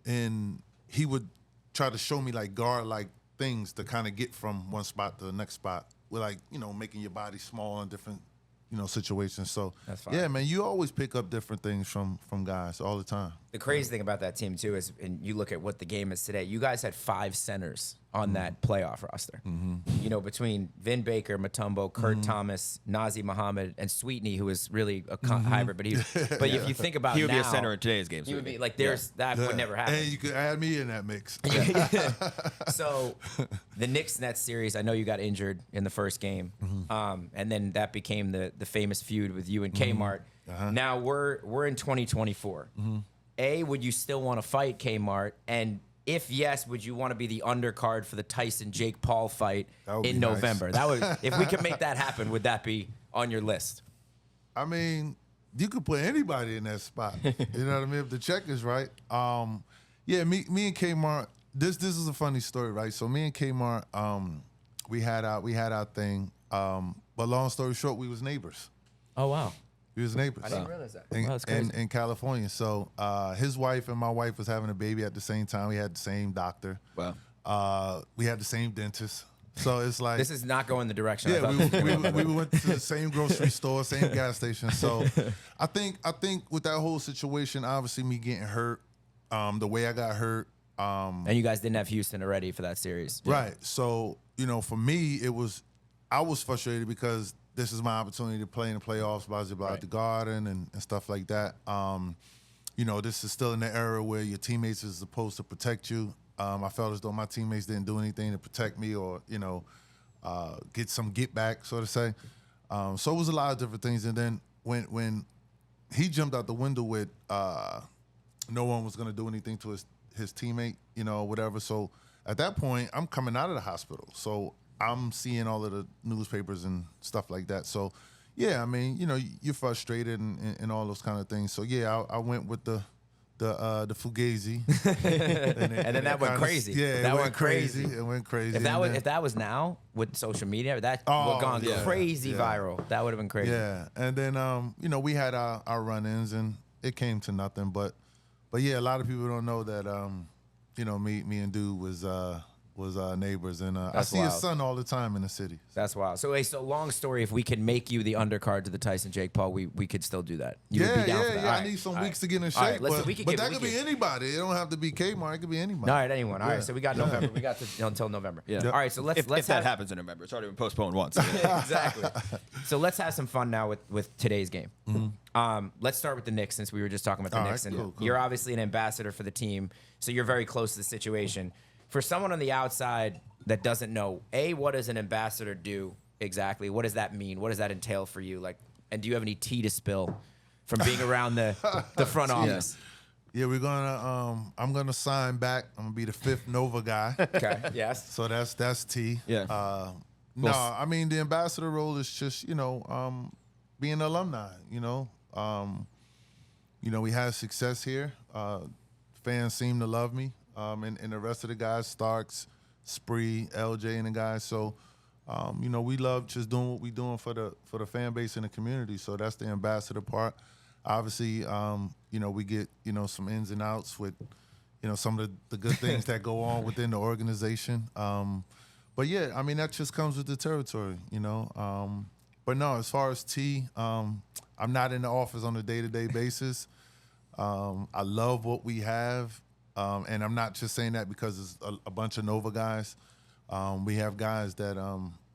And he would try to show me guard-like things to kind of get from one spot to the next spot with making your body small in different, situations. So That's fine. yeah, man, you always pick up different things from guys all the time. The crazy thing about that team too is, and you look at what the game is today. You guys had 5 centers on that playoff roster. You know, between Vin Baker, Mutombo, Kurt Thomas, Nazi Muhammad, and Sweetney, who is really a hybrid. But if you think about He would now, be a center in today's game. he would be like that would never happen. And you could add me in that mix. So the Knicks Nets series, I know you got injured in the first game, and then that became the famous feud with you and Kmart. Now we're in 2024. Would you still want to fight Kmart? And if yes, would you want to be the undercard for the Tyson Jake Paul fight in November? Nice. That would, if we could make that happen, would that be on your list? I mean, you could put anybody in that spot. You know what I mean? If the check is right. Me and Kmart. This is a funny story, right? So me and Kmart, we had our thing. But long story short, we was neighbors. Oh wow. We was neighbors. I didn't realize that. In, Wow, that's crazy. in California. So his wife and my wife was having a baby at the same time. We had the same doctor. Wow. We had the same dentist. So it's like This is not going the direction. I yeah, thought. we went to the same grocery store, same gas station. So I think with that whole situation, obviously me getting hurt, the way I got hurt. And you guys didn't have Houston already for that series. Right. So, for me, I was frustrated because this is my opportunity to play in the playoffs, about the Garden and stuff like that. This is still in the era where your teammates is supposed to protect you. I felt as though my teammates didn't do anything to protect me or, get some get back, so to say. So it was a lot of different things. And then when he jumped out the window with no one was going to do anything to his teammate, whatever. So at that point, I'm coming out of the hospital. So I'm seeing all of the newspapers and stuff like that. So, yeah, I mean, you're frustrated and all those kind of things. So, yeah, I went with the Fugazi. And then that went crazy. Yeah, that went crazy. It went crazy. If that was now with social media, that would have gone crazy viral. That would have been crazy. Yeah, and then we had our run-ins and it came to nothing. But yeah, a lot of people don't know that me and Dude was neighbors, and I see his son all the time in the city. That's wild. So, long story. If we could make you the undercard to the Tyson Jake Paul, we could still do that. You would be down for that. Yeah. I need some weeks to get in shape. Right, listen, but that could be anybody. It don't have to be Kmart. It could be anybody. All right, anyone. All right, so we got November. We got until November. Yeah. All right, so let's if that happens in November, it's already been postponed once. Exactly. So let's have some fun now with today's game. Let's start with the Knicks, since we were just talking about the Knicks. Right, And cool. You're obviously an ambassador for the team, so you're very close to the situation. For someone on the outside that doesn't know, what does an ambassador do exactly? What does that mean? What does that entail for you? And do you have any tea to spill from being around the front office? Yeah, we're gonna. I'm gonna sign back. I'm gonna be the 5th Nova guy. Okay. Yes. So that's T. Yeah. No, I mean the ambassador role is just being an alumni. We had success here. Fans seem to love me. And the rest of the guys, Starks, Spree, LJ, and the guys. So, we love just doing what we're doing for the fan base and the community. So that's the ambassador part. Obviously, we get some ins and outs with some of the good things that go on within the organization. But yeah, I mean that just comes with the territory, But no, as far as T, I'm not in the office on a day-to-day basis. I love what we have. And I'm not just saying that because it's a bunch of Nova guys. We have guys that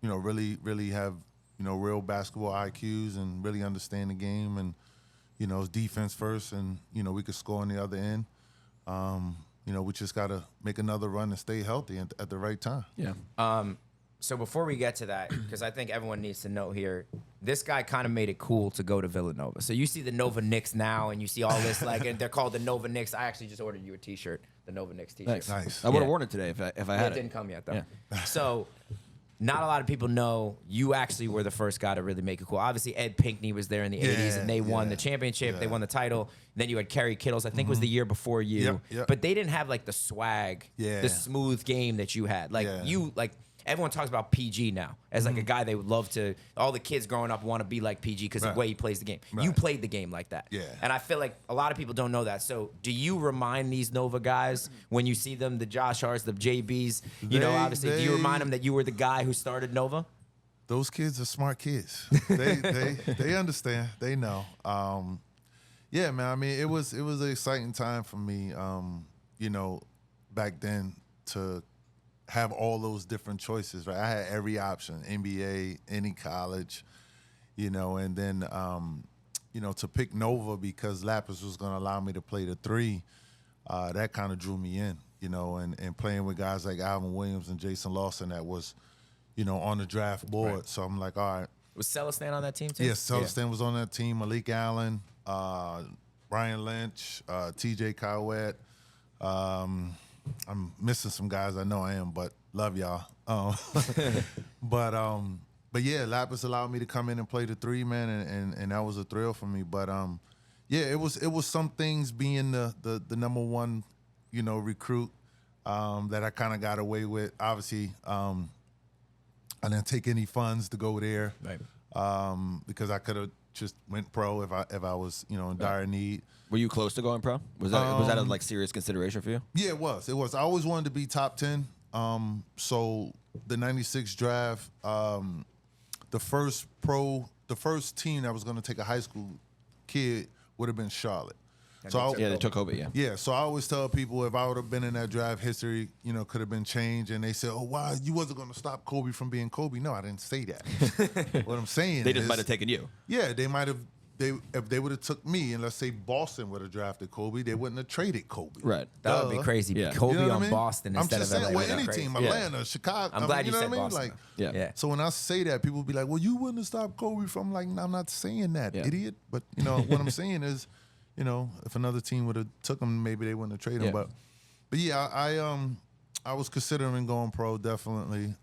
really, really have real basketball IQs and really understand the game, and it's defense first, and we could score on the other end. We just got to make another run and stay healthy at the right time. Yeah. So before we get to that, because I think everyone needs to know here, this guy kind of made it cool to go to Villanova. So you see the Nova Knicks now, and you see all this, and they're called the Nova Knicks. I actually just ordered you a T-shirt, the Nova Knicks T-shirt. Nice. I would have worn it today if I had It it. didn't come yet, though. Yeah. So not a lot of people know you actually were the first guy to really make it cool. Obviously, Ed Pinckney was there in the 80s, and they won the championship. They won the title. Then you had Kerry Kittles, I think it was the year before you. Yep. But they didn't have, the swag, the smooth game that you had. Everyone talks about PG now as a guy they would love to. All the kids growing up want to be like PG because of the way he plays the game. Right. You played the game like that. Yeah. And I feel like a lot of people don't know that. So do you remind these Nova guys when you see them, the Josh Harts, the JBs, obviously, do you remind them that you were the guy who started Nova? Those kids are smart kids. They understand. They know. Yeah, man. I mean, it was an exciting time for me. You know, back then to have all those different choices. Right, I had every option: NBA, any college. You know, and then you know, to pick Nova because Lapis was going to allow me to play the 3. That kind of drew me in. You know, and playing with guys like Alvin Williams and Jason Lawson that was, you know, on the draft board. Right. So I'm like, all right. Was Celestin on that team too? Yes, Celestin was on that team. Malik Allen, Brian Lynch, TJ Cowett. I'm missing some guys. I know I am, but love y'all. But yeah, Lapis allowed me to come in and play the 3, man, and that was a thrill for me. But yeah, it was some things being the number 1, you know, recruit that I kind of got away with. Obviously, I didn't take any funds to go there, Right. because I could have just went pro if I was, you know, in dire need. Were you close to going pro? Was that a like serious consideration for you? Yeah, it was. I always wanted to be top 10. So the '96 draft, the first team that was going to take a high school kid would have been Charlotte. So they took Kobe. Yeah. Yeah, so I always tell people if I would have been in that draft, history, you know, could have been changed. And they said, "Oh, why you wasn't going to stop Kobe from being Kobe?" No, I didn't say that. What I'm saying They just is, might have taken you. Yeah, they might have. If they would have took me, and let's say Boston would have drafted Kobe, they wouldn't have traded Kobe. Right. That would be crazy. Yeah. Kobe You know what on I mean? Boston I'm instead just of saying, LA. well, any Crazy. team, Atlanta, Chicago. I'm glad you know said what I mean? Boston. Like, Yeah. Yeah. so when I say that, people be like, "Well, you wouldn't have stopped Kobe from," like, no, I'm not saying that, Yeah. idiot. But you know what I'm saying is, you know, if another team would have took him, maybe they wouldn't have traded him. Yeah. But yeah, I was considering going pro definitely,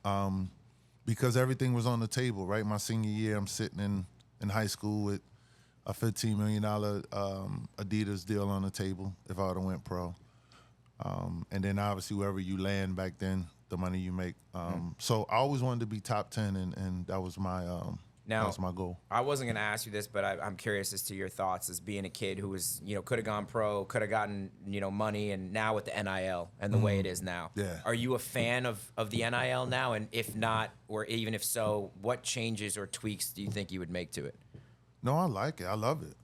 because everything was on the table. Right, my senior year, I'm sitting in high school with a $15 million Adidas deal on the table if I would have went pro. And then obviously wherever you land back then, the money you make. So I always wanted to be top 10, and that was my Now, that was my goal. I wasn't going to ask you this, but I'm curious as to your thoughts as being a kid who was, you know, could have gone pro, could have gotten, you know, money, and now with the NIL and the way it is now. Yeah. Are you a fan of the NIL now? And if not, or even if so, what changes or tweaks do you think you would make to it? No, I like it. I love it.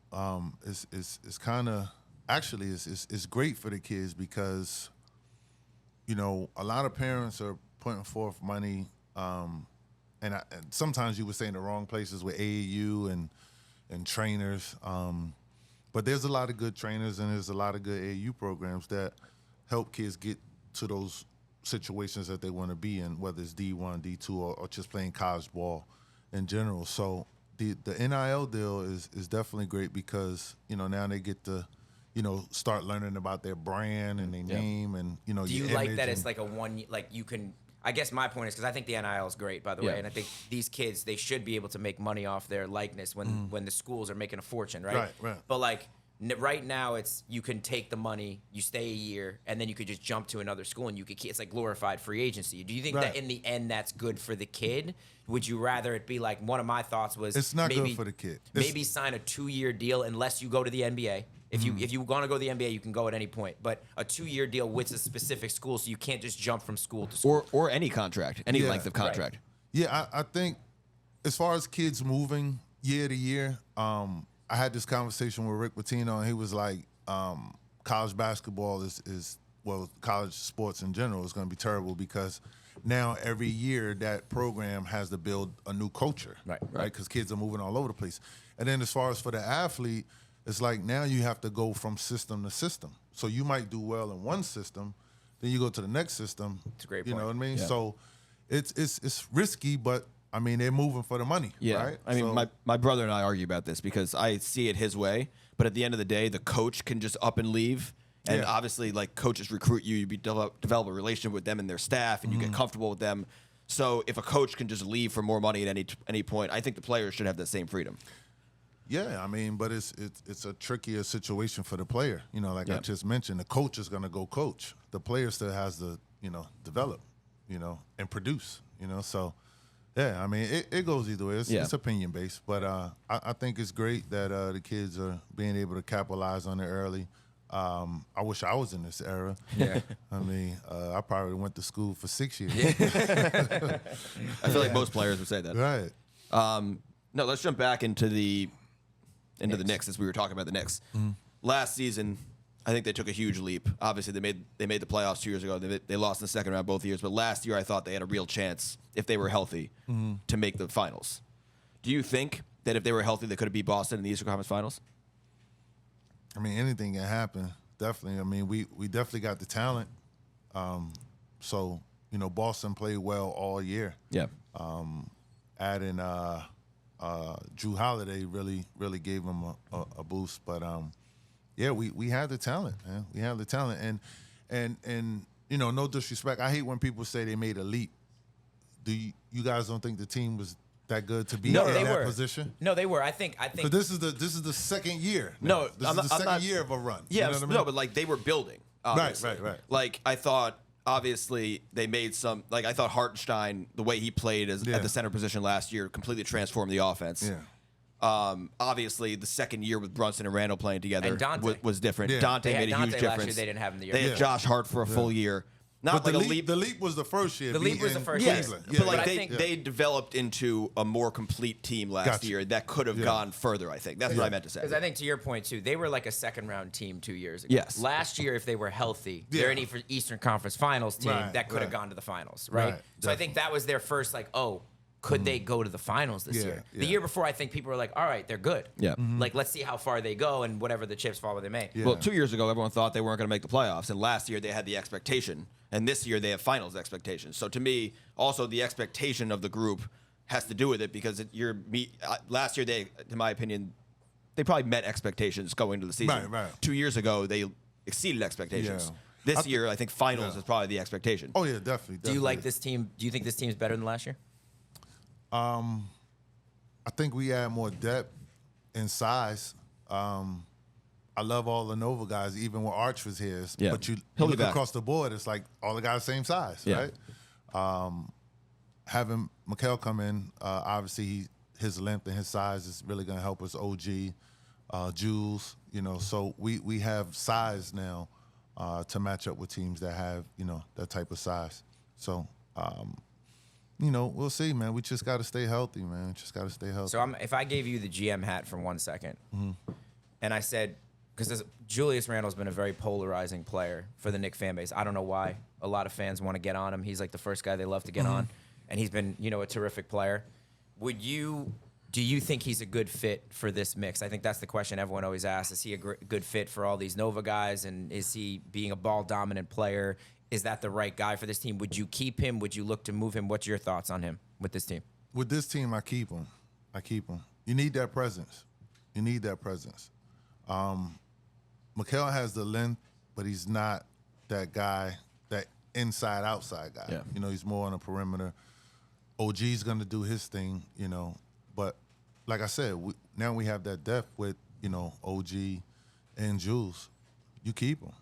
It's kind of actually it's great for the kids because, you know, a lot of parents are putting forth money, and sometimes you would say in the wrong places with AAU and trainers. But there's a lot of good trainers and there's a lot of good AAU programs that help kids get to those situations that they want to be in, whether it's D1, D2, or just playing college ball in general. So the NIL deal is definitely great because, you know, now they get to, you know, start learning about their brand and their name and, you know, Do you your like image that and- it's like a one, like you can, I guess my point is, because I think the NIL is great, by the Yeah. way, and I think these kids, they should be able to make money off their likeness when the schools are making a fortune, right? Right. But like, right now, it's you can take the money, you stay a year, and then you could just jump to another school, and you could. It's like glorified free agency. Do you think that Right. in the end, that's good for the kid? Would you rather it be like one of my thoughts was It's not maybe, good for the kid. Maybe sign a 2-year deal unless you go to the NBA. If you want to go to the NBA, you can go at any point. But a 2-year deal with a specific school, so you can't just jump from school to school. Or any contract, any Yeah. length of contract. Yeah, I think as far as kids moving year to year, I had this conversation with Rick Pitino, and he was like, college basketball is college sports in general is going to be terrible because now every year that program has to build a new culture, Right. Because kids are moving all over the place. And then as far as for the athlete, it's like now you have to go from system to system. So you might do well in one system, then you go to the next system. It's a great You know point. what I mean? Yeah. So it's risky, but I mean they're moving for the money, Yeah. right? I mean, So- my brother and I argue about this because I see it his way, but at the end of the day, the coach can just up and leave. And Yeah. obviously, like, coaches recruit you, develop a relationship with them and their staff, and you get comfortable with them. So if a coach can just leave for more money at any point, I think the players should have that same freedom. Yeah, I mean, but it's a trickier situation for the player. You know, like I Yeah. just mentioned, the coach is going to go coach. The player still has to, you know, develop, you know, and produce. You know, so yeah, I mean, it goes either way. It's opinion based, but I think it's great that the kids are being able to capitalize on it early. I wish I was in this era. Yeah. I mean, I probably went to school for 6 years. I feel like most players would say that. Right. No, let's jump back into into the Knicks, as we were talking about the Knicks. Last season, I think they took a huge leap. Obviously, they made the playoffs 2 years ago. They lost in the second round both years. But last year, I thought they had a real chance, if they were healthy, to make the finals. Do you think that if they were healthy, they could have beat Boston in the Eastern Conference Finals? I mean, anything can happen. Definitely. I mean, we definitely got the talent. So, Boston played well all year. Yeah. Adding Drew Holiday really gave them a boost. But yeah, we had the talent, man. We had the talent, and no disrespect. I hate when people say they made a leap. Do you guys don't think the team was that good to be in that position? No, they were. I think. But this is the second year. No, this is the second year of a run. Yeah, you know what I mean? no, but like they were building. Obviously. Right. Like I thought. Obviously, they made some. Like I thought, Hartenstein, the way he played at the center position last year, completely transformed the offense. Yeah. Obviously, the second year with Brunson and Randall playing together And Dante. was different. Yeah. Dante made a huge Last difference. year they didn't have him the year They had before. Josh Hart for a full year. Not But like the a leap. The leap was the first year. The leap was the first Yes, year. Cleveland. but But like I think- they developed into a more complete team last Gotcha. year that could have gone further. I think that's what I meant to say. Because I think to your point too, they were like a second round team 2 years ago. Yes. Last year, if they were healthy, Yeah. they're an Eastern Conference Finals team Right, that could have right. gone to the finals, right? Right, So I think that was their first could they go to the finals this Yeah, year? The yeah. year before, I think people were like, all right, they're good. Yeah. Like, let's see how far they go and whatever the chips fall where they may. Yeah. Well, 2 years ago, everyone thought they weren't going to make the playoffs, and last year they had the expectation, and this year they have finals expectations. So to me, also the expectation of the group has to do with it because last year they, in my opinion, they probably met expectations going into the season. Right. 2 years ago they exceeded expectations. Yeah. This year, I think finals is probably the expectation. Oh yeah, definitely. Do you like this team? Do you think this team's better than last year? I think we add more depth and size. I love all the Nova guys, even when Arch was here. Yeah. But you He'll be look back. across the board, it's like all the guys same size, Yeah. right? Having Mikal come in, obviously his length and his size is really going to help us. OG, Jules, so we have size now to match up with teams that have that type of size. So. We'll see, man. We just got to stay healthy, man. Just got to stay healthy. So if I gave you the GM hat for 1 second, and I said, because Julius Randle's been a very polarizing player for the Knicks fan base. I don't know why. A lot of fans want to get on him. He's like the first guy they love to get on, and he's been, a terrific player. Do you think he's a good fit for this mix? I think that's the question everyone always asks. Is he a good fit for all these Nova guys, and is he being a ball-dominant player? Is that the right guy for this team? Would you keep him? Would you look to move him? What's your thoughts on him with this team? With this team, I keep him. You need that presence. Mikal has the length, but he's not that guy, that inside-outside guy. Yeah. He's more on the perimeter. OG's going to do his thing, But like I said, now we have that depth with, OG and Jules. You keep him.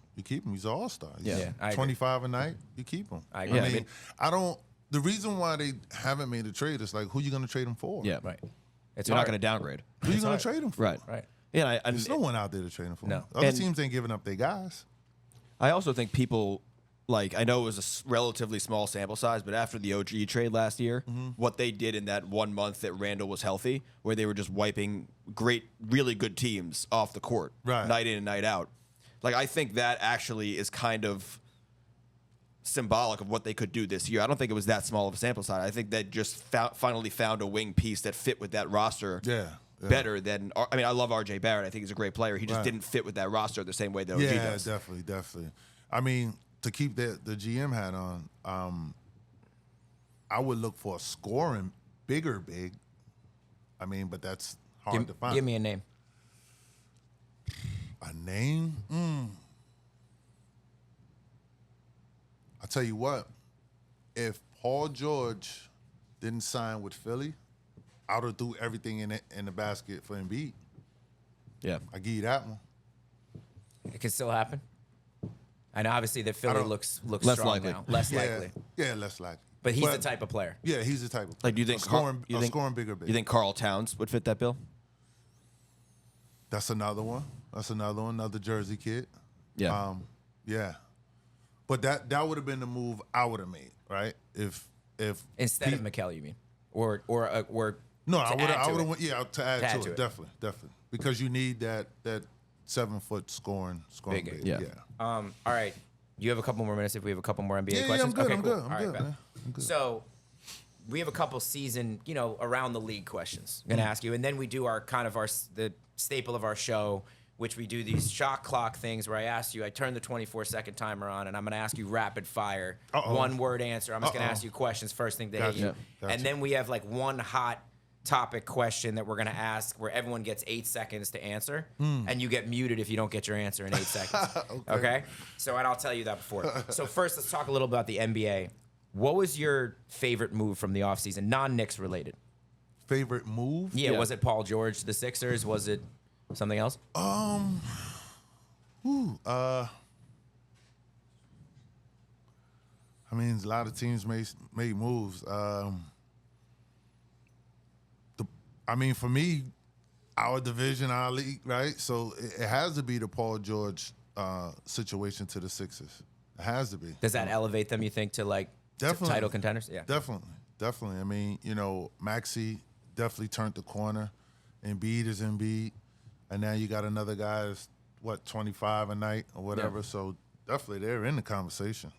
He's an all-star. He's Yeah, I agree. 25 a night. You keep him. I agree. I mean, the reason why they haven't made a trade is like, who you going to trade him for? Yeah. Right. It's You're not hard. going to downgrade. Who you going hard. to trade him for? Right. Yeah, There's no one out there to trade him for. No. Other And- teams ain't giving up their guys. I also think people, I know it was a relatively small sample size, but after the OG trade last year, what they did in that 1 month that Randall was healthy, where they were just wiping really good teams off the court, Right. night in and night out. I think that actually is kind of symbolic of what they could do this year. I don't think it was that small of a sample size. I think that just finally found a wing piece that fit with that roster Yeah. better than. I mean, I love RJ Barrett. I think he's a great player. He just Right. didn't fit with that roster the same way that OG Yeah, does. definitely. I mean, to keep the GM hat on, I would look for a scoring big. I mean, but that's hard to find. Give me a name. A name? I'll tell you what. If Paul George didn't sign with Philly, I would have threw everything in the basket for Embiid. Yeah. I give you that one. It can still happen. I know, obviously, that Philly don't- looks Less strong likely. now. Less Yeah, likely. yeah, less likely. But he's the type of player. Yeah, he's the type of player. Do you think scoring bigger? You think Karl Towns would fit that bill? That's another one. Another Jersey kid. Yeah. Yeah. But that would have been the move I would have made, right? If Instead of Mikal, you mean? Or No, I would add to have it. went, yeah, to add to it, definitely. Because you need that 7-foot scoring Big big. yeah. All right. You have a couple more minutes if we have a couple more NBA Yeah, questions. I'm good. Okay, I'm cool. good. All right, bet. Man. I'm good. So we have a couple season, around the league questions. I'm gonna ask you, and then we do the staple of our show, which we do these shot clock things where I turn the 24-second timer on, and I'm gonna ask you rapid fire, one word answer. I'm just gonna ask you questions first thing they hit you, Gotcha. and then we have like one hot topic question that we're gonna ask where everyone gets 8 seconds to answer, and you get muted if you don't get your answer in 8 seconds. Okay. So, and I'll tell you that before. So first, let's talk a little about the NBA. What was your favorite move from the offseason, non-Knicks related? Favorite move? Yeah, was it Paul George to the Sixers? Was it something else? I mean, a lot of teams made moves. For me, our division, our league, right? So it has to be the Paul George situation to the Sixers. It has to be. Does that elevate them, you think, to Definitely. title contenders? Yeah. Definitely. I mean, Maxey definitely turned the corner. Embiid is Embiid. And now you got another guy that's, 25 a night or whatever. Yeah. So definitely they're in the conversation,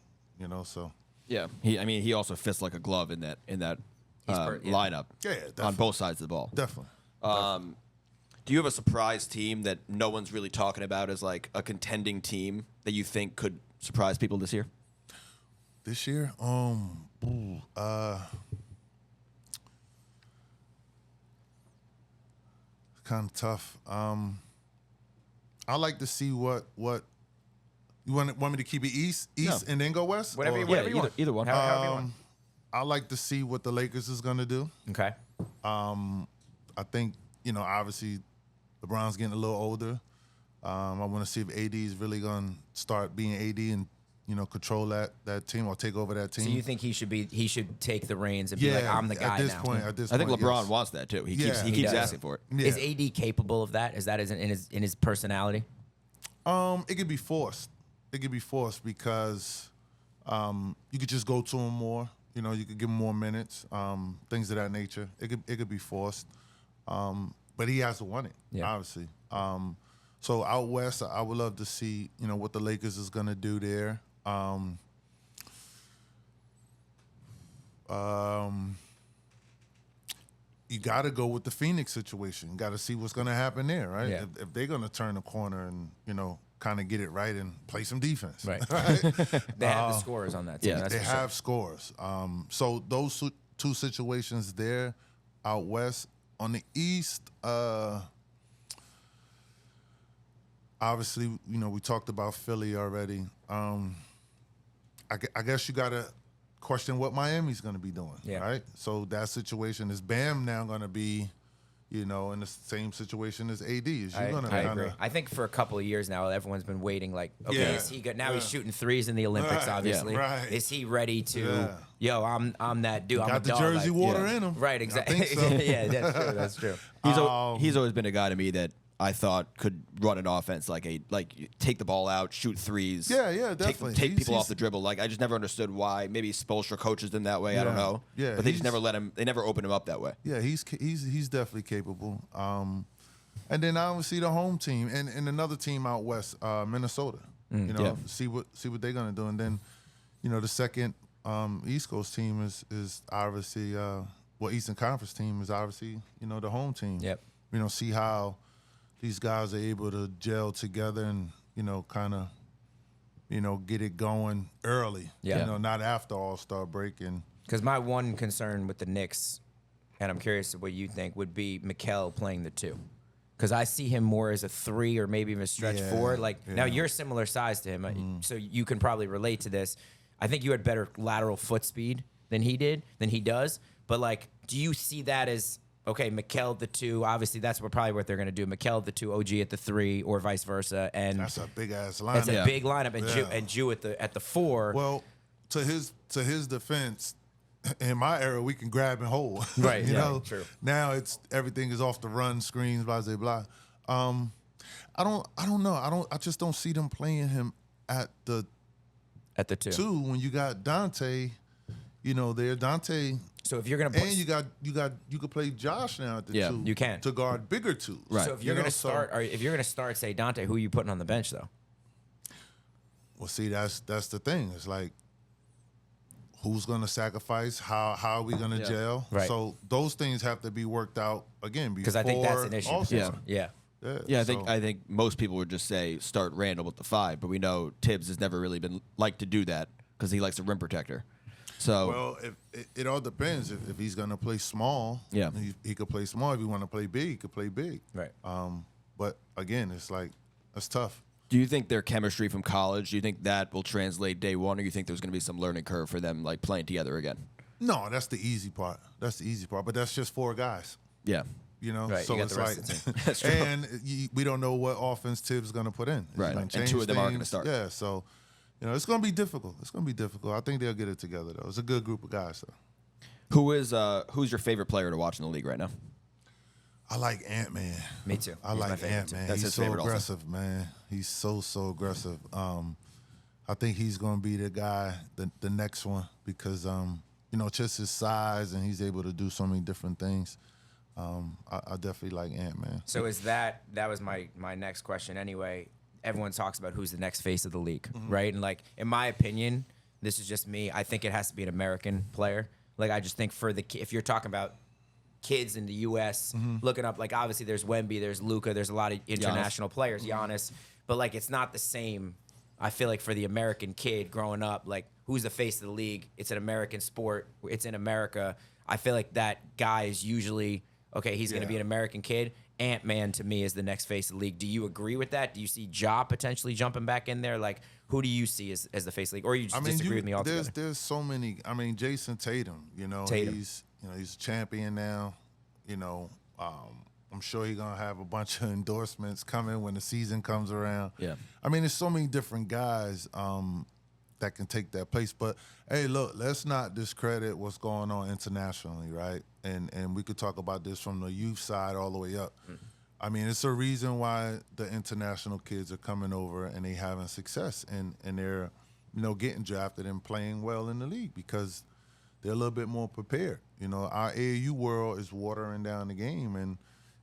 so. Yeah, he also fits like a glove in that lineup. Yeah, definitely. On both sides of the ball. Definitely. Do you have a surprise team that no one's really talking about as like a contending team that you think could surprise people this year? This year? Kind of tough. I like to see what you want me to keep it east and then go west? Whatever you want. Either one. However you want. I like to see what the Lakers is going to do. Okay. I think, obviously LeBron's getting a little older. I want to see if AD is really going to start being AD and, control that team or take over that team. So you think he should take the reins and be like, I'm the guy at this now? Point, I think LeBron wants that too. He keeps does. asking for it. Yeah. Is AD capable of that? Is that in his personality? It could be forced. It could be forced because you could just go to him more. You could give him more minutes, things of that nature. It could be forced, but he has to want it, obviously. So out west, I would love to see what the Lakers is going to do there. You got to go with the Phoenix situation. Got to see what's going to happen there, right? Yeah. If they're going to turn the corner and kind of get it right and play some defense, Right. right? They have the scorers on that team. yeah, that's They for sure. have scores. So those two situations there out west. On the east, obviously, we talked about Philly already. I guess you got to question what Miami's going to be doing, right? So that situation is Bam now going to be, in the same situation as AD. Is you going to I agree. I think for a couple of years now, everyone's been waiting. Like, okay, Yeah. is he good? Now he's shooting threes in the Olympics. Right. Obviously, Right. Is he ready to? Yeah. Yo, I'm that dude. I'm a got the dog. Jersey Like, water in him. Right, exactly. I think so. Yeah, that's true. He's always been a guy to me that I thought could run an offense like take the ball out, shoot threes. Yeah, definitely. Take people off the dribble. Like I just never understood why. Maybe Spoelstra coaches them that way. I don't know. Yeah, but they just never let him. They never opened him up that way. Yeah, he's definitely capable. And then obviously the home team and another team out west, Minnesota. See what they're gonna do, and then the second East Coast team is obviously Eastern Conference team is obviously the home team. Yep. See how these guys are able to gel together and kind of get it going early. Yeah. Not after All-Star break and. Because my one concern with the Knicks, and I'm curious what you think, would be Mikal playing the 2. Because I see him more as a 3 or maybe even a stretch 4. Now you're similar size to him, so you can probably relate to this. I think you had better lateral foot speed than he does. But do you see that as okay? Mikal the 2, obviously that's probably what they're going to do. Mikal the 2, OG at the 3, or vice versa. And That's a big ass lineup. that's a big lineup, and Jew at the 4. Well, to his defense, in my era, we can grab and hold. Right. True. Now everything is off the run, screens, blah blah blah. I don't know. I just don't see them playing him at the 2. 2 when you got Dante. There, Dante So if you're gonna And you could play Josh now at the two. You can. to guard bigger twos. Right. So if you're gonna start, or if you're gonna start, say Dante, who are you putting on the bench though? Well, see, that's the thing. It's like, who's going to sacrifice? How are we going to gel? Right. So those things have to be worked out again Because I think that's an issue. All-season. Yeah. Yeah, I think most people would just say start Randall with the 5, but we know Tibbs has never really been like to do that because he likes a rim protector. So Well, it all depends. If he's going to play small, Yeah. he could play small. If you want to play big, he could play big. Right. But again, it's like, that's tough. do you think their chemistry from college, do you think that will translate day one, or you think there's going to be some learning curve for them like playing together again? No, that's the easy part. But that's just 4 guys. Yeah. You know, Right, so you got it's the like, rest of the That's true. and we don't know what offense Tibbs is going to put in. Is he Right. gonna And change 2 of them are going to things? start. Yeah, so it's going to be difficult. I think they'll get it together though. It's a good group of guys though. Who's your favorite player to watch in the league right now? I like Ant-Man. Me too. I He's my like favorite, Ant-Man. too. That's He's his so favorite also. aggressive, man. He's so aggressive. I think he's going to be the guy, the next one, because just his size and he's able to do so many different things. I definitely like Ant-Man. So that was my next question anyway. Everyone talks about who's the next face of the league, right? And like in my opinion, this is just me. I think it has to be an American player. Like I just think if you're talking about kids in the U.S. looking up, like obviously there's Wemby, there's Luka, there's a lot of international players, Giannis, but like it's not the same. I feel like for the American kid growing up, like who's the face of the league? It's an American sport. It's in America. I feel like that guy is usually okay. He's going to be an American kid. Ant-Man to me is the next face of the league. Do you agree with that? Do you see Ja potentially jumping back in there? Like who do you see as the face of the league, or you just disagree with me altogether? There's so many. I mean, Jason Tatum. He's he's a champion now. I'm sure he's gonna have a bunch of endorsements coming when the season comes around. Yeah. I mean, there's so many different guys that can take that place. But hey, look, let's not discredit what's going on internationally, right? And we could talk about this from the youth side all the way up. I mean, it's a reason why the international kids are coming over and they having success and they're getting drafted and playing well in the league because they're a little bit more prepared. Our AAU world is watering down the game, and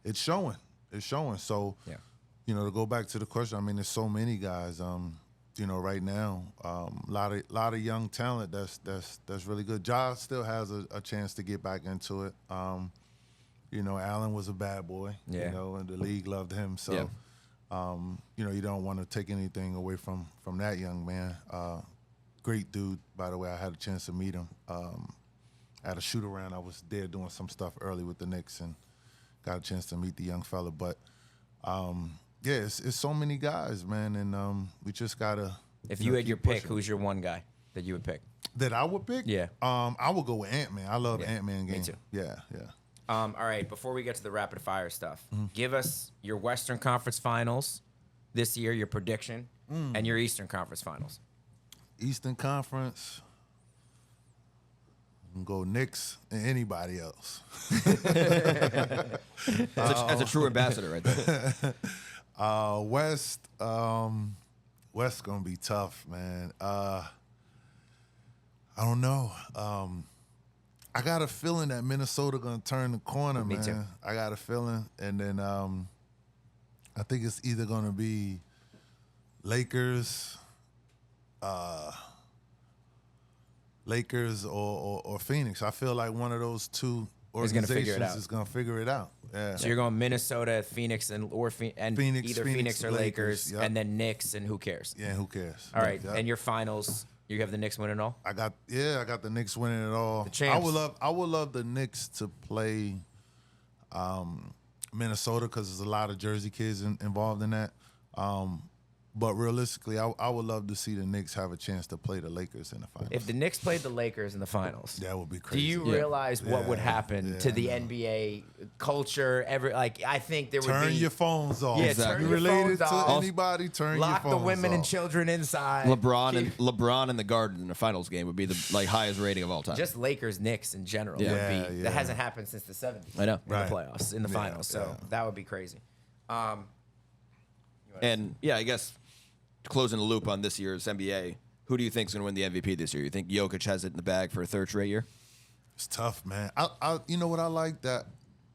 it's showing. So, to go back to the question, I mean, there's so many guys. Right now, a lot of young talent that's really good. Ja still has a chance to get back into it. Allen was a bad boy. And the league loved him. So, you don't want to take anything away from that young man. Great dude, by the way. I had a chance to meet him at a shoot around. I was there doing some stuff early with the Knicks and got a chance to meet the young fella. But it's so many guys, man, and we just gotta. If you had your pick, who's your one guy that you would pick? That I would pick? Yeah. I would go with Ant-Man. I love Ant-Man game. Me too. Yeah. All right, before we get to the rapid fire stuff, give us your Western Conference Finals this year, your prediction, and your Eastern Conference Finals. Eastern Conference. I'm gonna go Knicks and anybody else. As a true ambassador right there. West gonna be tough, man. I don't know. I got a feeling that Minnesota gonna turn the corner, man. Me too. I got a feeling, and then I think it's either gonna be Lakers, or Phoenix. I feel like one of those two organizations is gonna figure it out. Yeah. So you're going Minnesota, Phoenix, and either Phoenix or Lakers, yep. and then Knicks, and who cares? Yeah, who cares? All right, Yep. and your finals, you have the Knicks winning all? I got the Knicks winning it all. The champs. I would love the Knicks to play Minnesota because there's a lot of Jersey kids involved in that. But realistically, I would love to see the Knicks have a chance to play the Lakers in the finals. If the Knicks played the Lakers in the finals, that would be do crazy. you realize what would happen to the NBA culture? I think there would Turn be your phones off. Yeah, Exactly. turn your Related phones to off. anybody, turn Lock your phones the women off. and children inside. LeBron in the Garden in the finals game would be the highest rating of all time. Just Lakers, Knicks in general. Yeah. Would be, Yeah. That hasn't happened since the 70s. I know. In Right. the playoffs, in the finals. So yeah. that would be crazy. And I guess closing the loop on this year's NBA, who do you think is going to win the MVP this year? You think Jokic has it in the bag for a third straight year? It's tough, man. You know what I like, that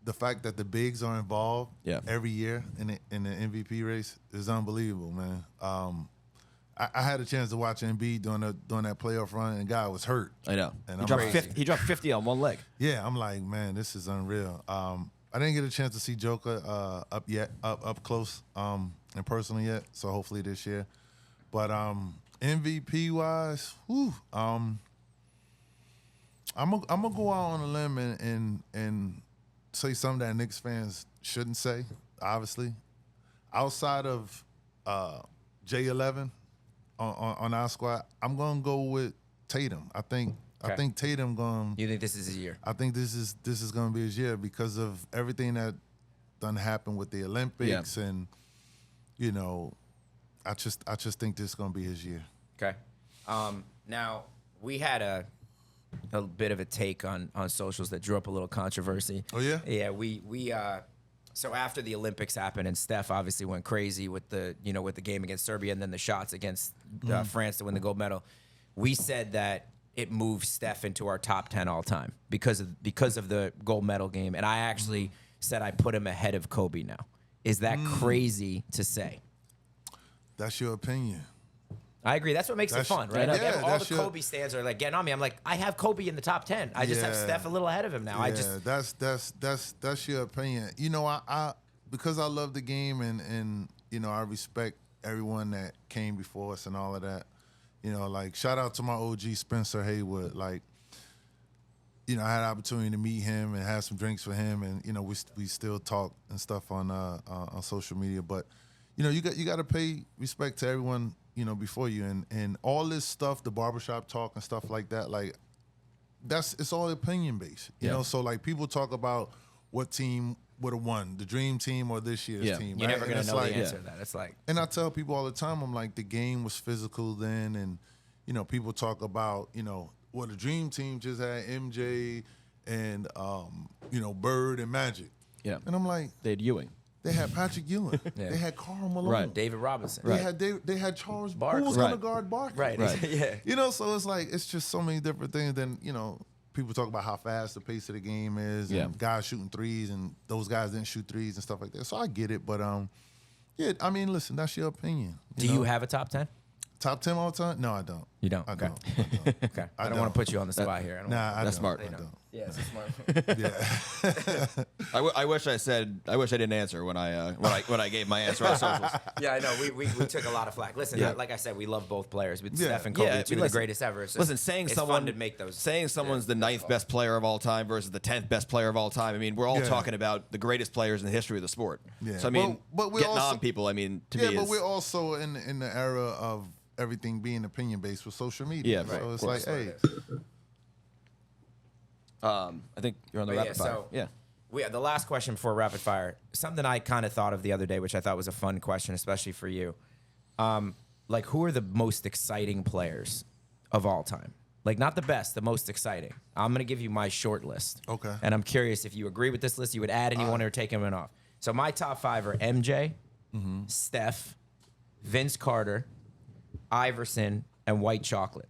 the fact that the bigs are involved every year in the MVP race is unbelievable, man. I had a chance to watch Embiid during that playoff run, and the guy was hurt. I know. And He dropped 50 on one leg. Yeah, I'm like, man, this is unreal. I didn't get a chance to see Joker up close and personal yet, so hopefully this year. But MVP wise, I'm gonna go out on a limb and say something that Knicks fans shouldn't say. Obviously, outside of J11 on our squad, I'm gonna go with Tatum. I think Tatum going. You think this is his year? I think this is going to be his year because of everything that done happened with the Olympics, and I just think this is going to be his year. Okay. Now we had a bit of a take on socials that drew up a little controversy. Oh yeah. Yeah. We so after the Olympics happened and Steph obviously went crazy with the game against Serbia and then the shots against France to win the gold medal, we said that it moved Steph into our top 10 all time because of the gold medal game. And I actually said I put him ahead of Kobe now. Is that crazy to say? That's your opinion. I agree. That's what makes it fun, right? Like, all the your Kobe stands are like getting on me. I'm like, I have Kobe in the top 10. I just have Steph a little ahead of him now. That's your opinion. I because I love the game and I respect everyone that came before us and all of that. Like, shout out to my OG Spencer Haywood. Like, I had the opportunity to meet him and have some drinks for him, and we still talk and stuff on social media. But you got to pay respect to everyone before you, and all this stuff, the barbershop talk and stuff like that. Like, it's all opinion based. You know, so like people talk about what team would have won, the dream team or this year's team. You're right? never gonna know the answer to that. It's like, and I tell people all the time, I'm like, the game was physical then, and people talk about well, the dream team just had MJ and Bird and Magic. Yeah, and I'm like, they had Ewing. They had Patrick Ewing. They had Karl Malone. David Robinson. They had Charles Barkley. Who was going to guard Barkley? Right. Yeah. So it's like, it's just so many different things. Then people talk about how fast the pace of the game is, and guys shooting threes, and those guys didn't shoot threes and stuff like that. So I get it, but I mean, listen, that's your opinion. Do you have a top 10? Top 10 all the time? No, I don't. You don't? I Okay. don't. Okay. I don't want to put you on the spot here. That's smart. I don't. Yeah, it's a smart. Yeah. I wish I didn't answer when I gave my answer on socials. Yeah, I know. We took a lot of flack. Listen, like I said, we love both players. With Steph and Kobe, Yeah, two of the greatest ever. So listen, saying it's someone fun to make those. Saying someone's the 9th best player of all time versus the 10th best player of all time. I mean, we're all talking about the greatest players in the history of the sport. Yeah. So I mean, but we're getting also, on people. I mean, to yeah, me, but we're also in the era of everything being opinion based with social media. Yeah, so right, it's like, hey. I think you're on the rapid fire. The last question before rapid fire, something I kind of thought of the other day, which I thought was a fun question, especially for you. Like, who are the most exciting players of all time? Like, not the best, the most exciting. I'm going to give you my short list. Okay. And I'm curious if you agree with this list, you would add anyone or take anyone off. So my top 5 are MJ, Steph, Vince Carter, Iverson, and White Chocolate.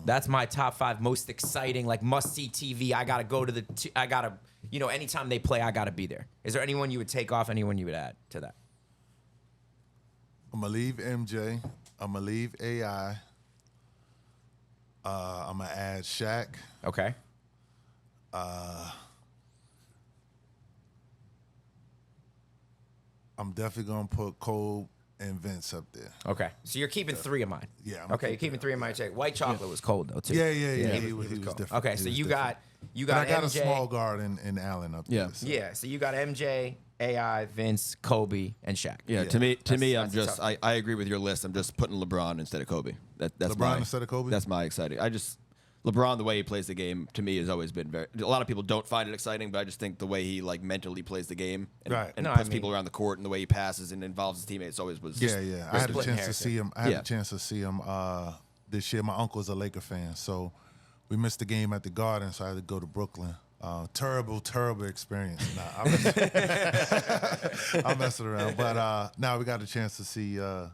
That's my top 5 most exciting, like must-see TV. I gotta go to anytime they play, I gotta be there. Is there anyone you would take off? Anyone you would add to that? I'm gonna leave MJ. I'm gonna leave AI. I'm gonna add Shaq. Okay. I'm definitely gonna put Cole and Vince up there. Okay. So you're keeping 3 of mine. Yeah. Okay, you're keeping 3 of mine. Check. White Chocolate was cold though too. Yeah. He was cold. different. Okay, He so was you different. got I got MJ. a small guard in Allen up there. Yeah. So. Yeah. So you got MJ, AI, Vince, Kobe, and Shaq. Yeah, to me, I'm that's just tough. I agree with your list. I'm just putting LeBron instead of Kobe. That's LeBron instead of Kobe? That's my exciting. LeBron, the way he plays the game, to me, has always been very. A lot of people don't find it exciting, but I just think the way he mentally plays the game and puts people around the court and the way he passes and involves his teammates always was. Yeah. I had a chance to see him. This year. My uncle's a Laker fan, so we missed the game at the Garden, so I had to go to Brooklyn. Terrible experience. Nah, I'm messing around, but now we got a chance to see the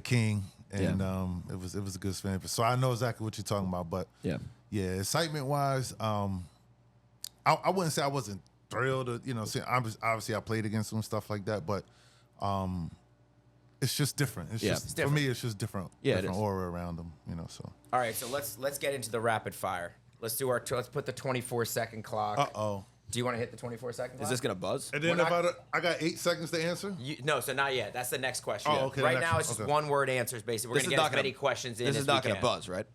King, and it was a good experience. So I know exactly what you're talking about, but Yeah, excitement wise, I wouldn't say I wasn't thrilled. Obviously I played against them and stuff like that, but it's just different. It's just for me, it's just different. Yeah, different aura around them. So. All right, so let's get into the rapid fire. Let's put the 24-second clock. Uh-oh. Do you want to hit the 24-second clock? Is this gonna buzz? And then I got 8 seconds to answer? No, so not yet. That's the next question. Oh, okay. Right now, it's just one-word answers, basically. We're going to get as many questions in as we can. This is not gonna buzz, right?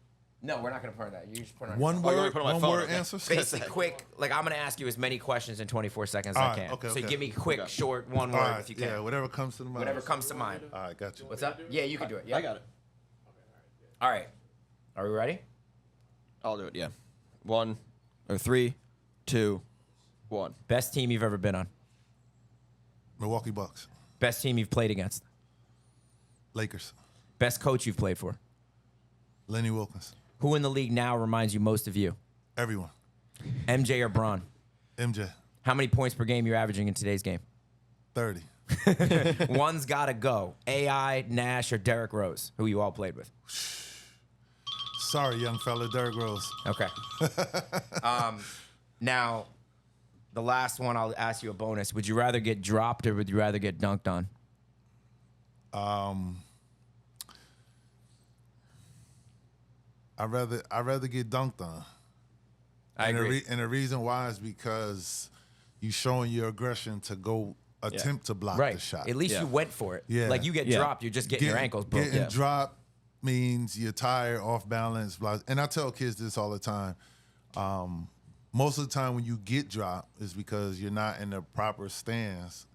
No, we're not going to put on that. You just put on One word, put on my one phone, word okay. answers? Basically, quick. Like, I'm going to ask you as many questions in 24 seconds as I can. Okay, so okay. give me quick, short, one All word right, if you can. yeah, whatever comes to the mind. Whatever comes to mind. All right, got you. What's up? Yeah, you can do it. Yeah. I got it. All right. Are we ready? I'll do it. Yeah. 1 or 3, 2, 1. Best team you've ever been on. Milwaukee Bucks. Best team you've played against. Lakers. Best coach you've played for. Lenny Wilkins. Who in the league now reminds you most of you? Everyone. MJ or Braun? MJ. How many points per game you're averaging in today's game? 30. One's got to go. AI, Nash, or Derrick Rose, who you all played with. Sorry, young fella, Derrick Rose. Okay. Now, the last one, I'll ask you a bonus. Would you rather get dropped or would you rather get dunked on? I'd rather get dunked on. I agree. And the reason why is because you showing your aggression to go attempt to block Right. the shot. At least Yeah. you went for it. Yeah. Like you get Yeah. dropped, you're just getting your ankles broke. Getting Yeah. dropped means you're tired, off balance, blah. And I tell kids this all the time. Most of the time when you get dropped is because you're not in the proper stance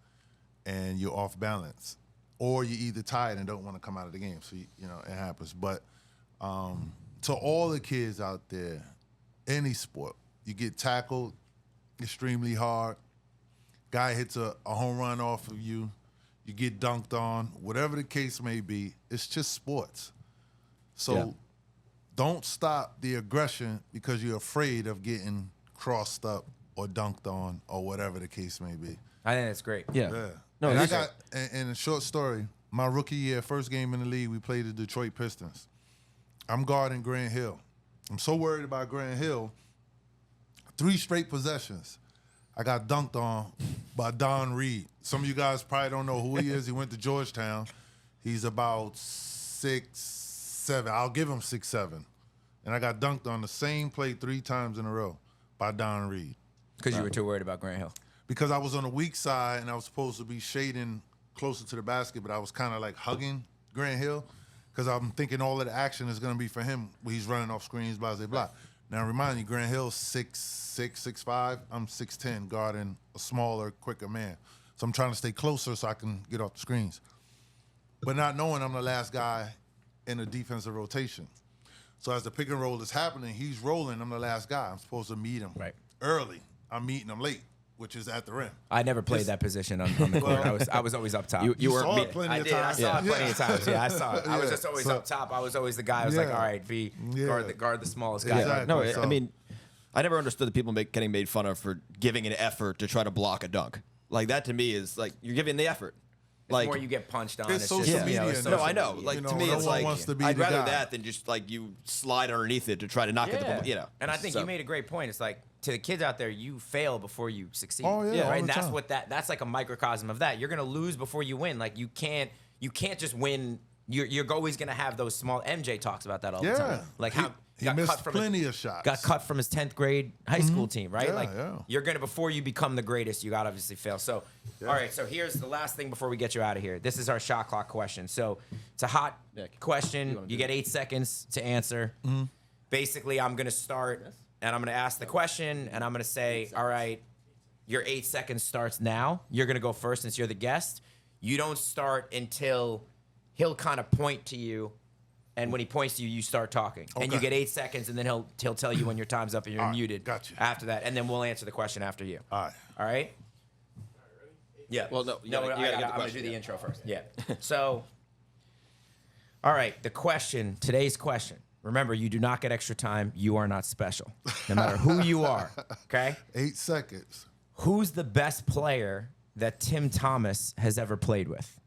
and you're off balance. Or you're either tired and don't want to come out of the game. So, it happens. But to all the kids out there, any sport, you get tackled extremely hard, guy hits a home run off of you, you get dunked on, whatever the case may be, it's just sports. So don't stop the aggression because you're afraid of getting crossed up or dunked on or whatever the case may be. I think that's great. Yeah. Yeah. No, and I it's got, in a short story, my rookie year, first game in the league, we played the Detroit Pistons. I'm guarding Grant Hill. I'm so worried about Grant Hill. 3 straight possessions. I got dunked on by Don Reed. Some of you guys probably don't know who he is. He went to Georgetown. He's about 6'7". I'll give him 6'7". And I got dunked on the same play 3 times in a row by Don Reed. Because you were too worried about Grant Hill. Because I was on the weak side and I was supposed to be shading closer to the basket, but I was kind of like hugging Grant Hill because I'm thinking all of the action is going to be for him when he's running off screens, blah, blah, blah. Now, remind you, Grant Hill's 6'6", 6'5". I'm 6'10", guarding a smaller, quicker man. So I'm trying to stay closer so I can get off the screens. But not knowing I'm the last guy in a defensive rotation. So as the pick and roll is happening, he's rolling, I'm the last guy. I'm supposed to meet him early. I'm meeting him late, which is at the rim. I never played that position on the court. I was always up top. You saw weren't it plenty I of did. I times. saw it plenty of times. Yeah, I saw it. I was Yeah. just always So- up top. I was always the guy. I was like, Yeah. all right, V, Yeah. guard the smallest guy. Exactly. No, So- I mean, I never understood the people getting made fun of for giving an effort to try to block a dunk. Like that to me is like you're giving the effort. The more you get punched on, It's it's social just, media it's now. No, social I know. media. Like You to know, me, no it's one like wants to be I'd the rather guy. that than just like you slide underneath it to try to knock it. And I think So- you made a great point. It's like to the kids out there, you fail before you succeed. Oh, yeah, all right. the And that's time. what that's like a microcosm of that. You're gonna lose before you win. Like you can't just win. You're always gonna have those small. MJ talks about that all the Yeah. time. Like how He missed plenty of shots. Got cut from his 10th grade high school team, right? Yeah, like yeah. you're gonna before you become the greatest, you gotta obviously fail. So, all right. So here's the last thing before we get you out of here. This is our shot clock question. So it's a hot Nick, question. wanna You do get 8 seconds to answer. Basically, I'm gonna start and I'm gonna ask the question and I'm gonna say, all right, your 8 seconds starts now. You're gonna go first since you're the guest. You don't start until he'll kind of point to you. And when he points to you, you start talking. And you Okay. get 8 seconds, and then he'll tell you when your time's up and you're All right, muted. gotcha. After that, and then we'll answer the question after you. All right. All right? Yeah. Well, no, you gotta get the I'm going to question, do the yeah. intro first. Yeah. So, all right, the question, today's question. Remember, you do not get extra time. You are not special, no matter who you are. Okay? 8 seconds. Who's the best player that Tim Thomas has ever played with?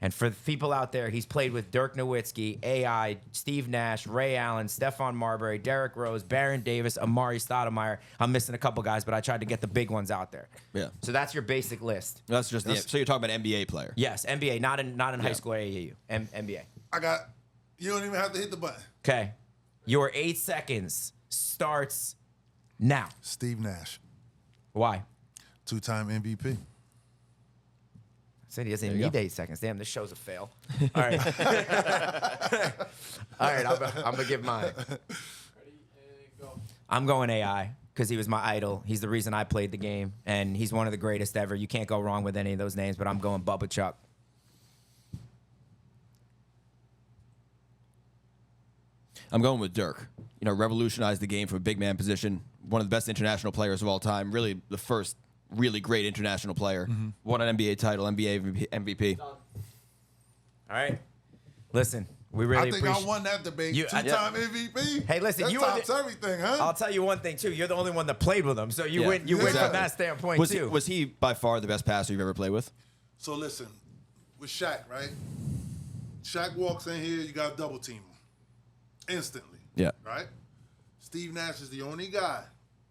And for the people out there, he's played with Dirk Nowitzki, AI, Steve Nash, Ray Allen, Stephon Marbury, Derrick Rose, Baron Davis, Amari Stoudemire. I'm missing a couple guys, but I tried to get the big ones out there. Yeah. So that's your basic list. That's just so you're talking about NBA player. Yes, NBA, not in high school or AAU. NBA. You don't even have to hit the button. Okay. Your 8 seconds starts now. Steve Nash, Why? 2-time MVP. Said he doesn't There even you need go. 8 seconds. Damn, this show's a fail. All right. All right, I'm going to give mine. Ready and go. I'm going AI because he was my idol. He's the reason I played the game, and he's one of the greatest ever. You can't go wrong with any of those names, but I'm going Bubba Chuck. I'm going with Dirk. You know, revolutionized the game from a big man position. One of the best international players of all time. Really, the first really great international player. Won an NBA title, NBA MVP. Done. All right. Listen, we really I think appreciate I won that debate. You- 2-time MVP. Hey, listen, that you were tops the- everything, huh? I'll tell you one thing, too. You're the only one that played with him, so you Yeah. win You win from Exactly. that standpoint, Was too. he by far the best passer you've ever played with? So listen, with Shaq, right? Shaq walks in here, you got to double team him instantly. Yeah. Right? Steve Nash is the only guy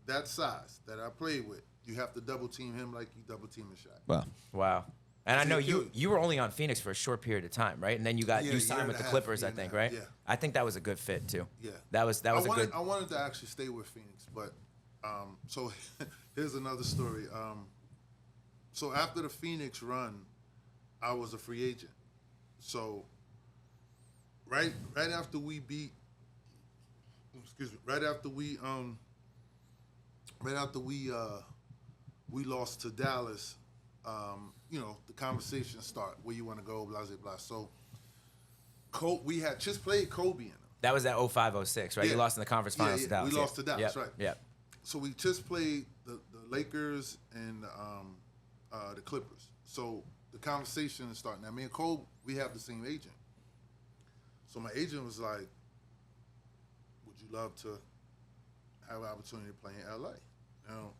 that size that I played with. You have to double team him like you double team Shaq. Wow. Wow. And I know He you killed. you were only on Phoenix for a short period of time, right? And then you Yeah, you year signed and with a the half, Clippers, I year and a think, half, right? yeah. I think that was a good fit too. Yeah. That was a good. I wanted to actually stay with Phoenix, but so here's another story. So after the Phoenix run, I was a free agent. So right after we beat, right after we lost to Dallas, you know, the conversations start. Where you want to go, blah, blah, blah. So we had just played Kobe in them. That was that 05-06, right? You Yeah. lost in the conference Yeah, finals yeah. to Dallas. We lost to Dallas, Yep. right. Yep. So we just played the Lakers and the Clippers. So the conversation is starting. Now, me and Cole, we have the same agent. So my agent was like, would you love to have an opportunity to play in LA? Now,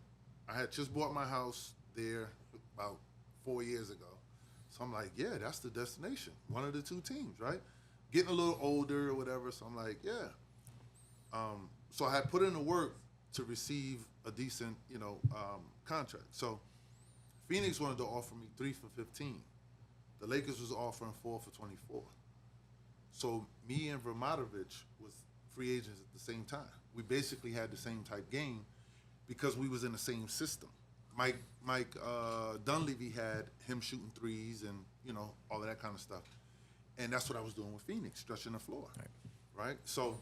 I had just bought my house there about 4 years ago. So I'm like, yeah, that's the destination. One of the two teams, right? Getting a little older or whatever. So I'm like, yeah. So I had put in the work to receive a decent, contract. So Phoenix wanted to offer me 3 for 15. The Lakers was offering 4 for 24. So me and Vermatovich was free agents at the same time. We basically had the same type game because we was in the same system. Mike Dunleavy had him shooting threes and, all of that kind of stuff. And that's what I was doing with Phoenix, stretching the floor. Right? So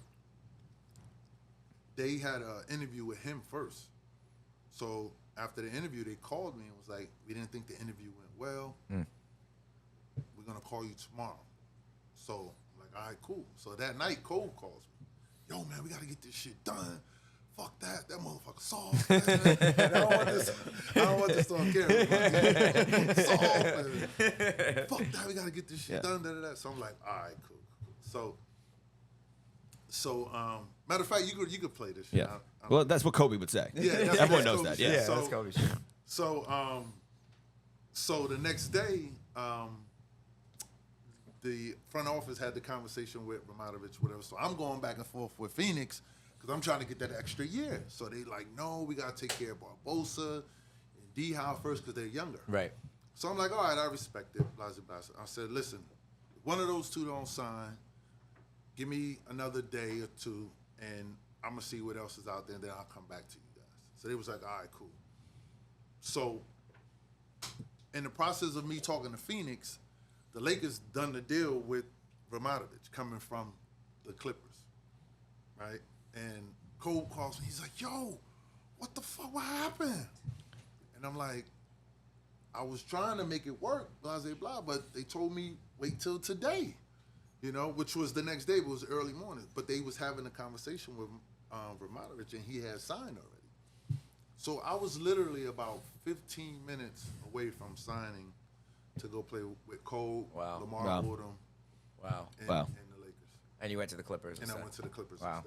they had an interview with him first. So after the interview, they called me and was like, we didn't think the interview went well. We're going to call you tomorrow. So I'm like, all right, cool. So that night, Cole calls me. Yo, man, we got to get this shit done. Fuck that. That motherfucker soft. Man. I don't want this on camera. Soft. Man. Fuck that. We got to get this shit done. Da, da, da. So I'm like, all right, cool. So matter of fact, you could play this shit. Yeah. Well, that's what Kobe would say. Yeah, Everyone knows Kobe that. shit. Yeah. Yeah, that's Kobe shit. So the next day, the front office had the conversation with Romanovich, whatever. So I'm going back and forth with Phoenix because I'm trying to get that extra year. So they like, no, we got to take care of Barbosa and D-Howe first because they're younger. Right. So I'm like, all right, I respect it. Blah, blah, blah. I said, listen, if one of those two don't sign, give me another day or two, and I'm going to see what else is out there, and then I'll come back to you guys. So they was like, all right, cool. So in the process of me talking to Phoenix, the Lakers done the deal with Vermatovich coming from the Clippers, right? And Cole calls me. He's like, yo, what the fuck? What happened? And I'm like, I was trying to make it work, blah, blah, blah, but they told me wait till today, which was the next day, but it was early morning. But they was having a conversation with Vermatovich, and he had signed already. So I was literally about 15 minutes away from signing to go play with Cole, Wow. Lamar Wow. Odom, Wow. and, Wow. and the Lakers. And you went to the Clippers. And I instead. went to the Clippers Wow.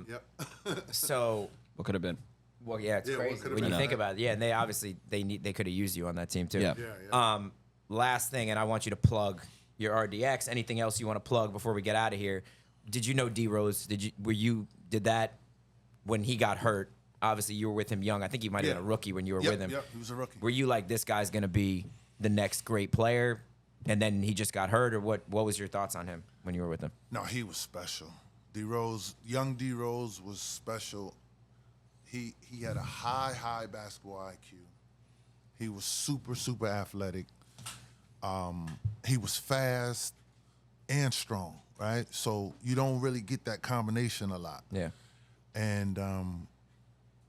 instead. Yep. So, What could have been? well, yeah, it's Yeah, what crazy could've when you been, think right? about it. Yeah, and they obviously they could have used you on that team too. Yeah. Yeah. last thing, and I want you to plug your RDX. Anything else you want to plug before we get out of here? Did you know D Rose? Did that when he got hurt? Obviously, you were with him young. I think you might have been a rookie when you were with him. Yep, he was a rookie. Were you like, this guy's going to be the next great player, and then he just got hurt, or what was your thoughts on him when you were with him? No, he was special. D Rose, young D Rose was special. He had a high basketball IQ. He was super athletic. He was fast and strong, right? So you don't really get that combination a lot. Yeah. And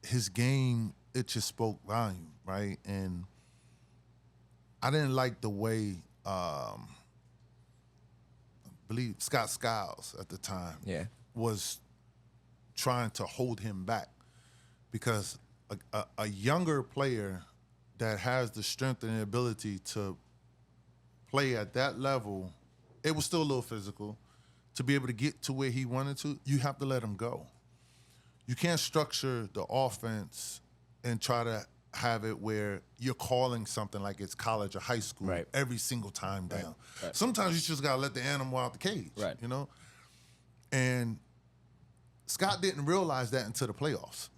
his game, it just spoke volume, right? And I didn't like the way I believe Scott Skiles at the time was trying to hold him back, because a younger player that has the strength and the ability to play at that level, it was still a little physical, to be able to get to where he wanted to, you have to let him go. You can't structure the offense and try to have it where you're calling something like it's college or high school every single time down. Right. Sometimes you just got to let the animal out the cage, you know? And Scott didn't realize that until the playoffs.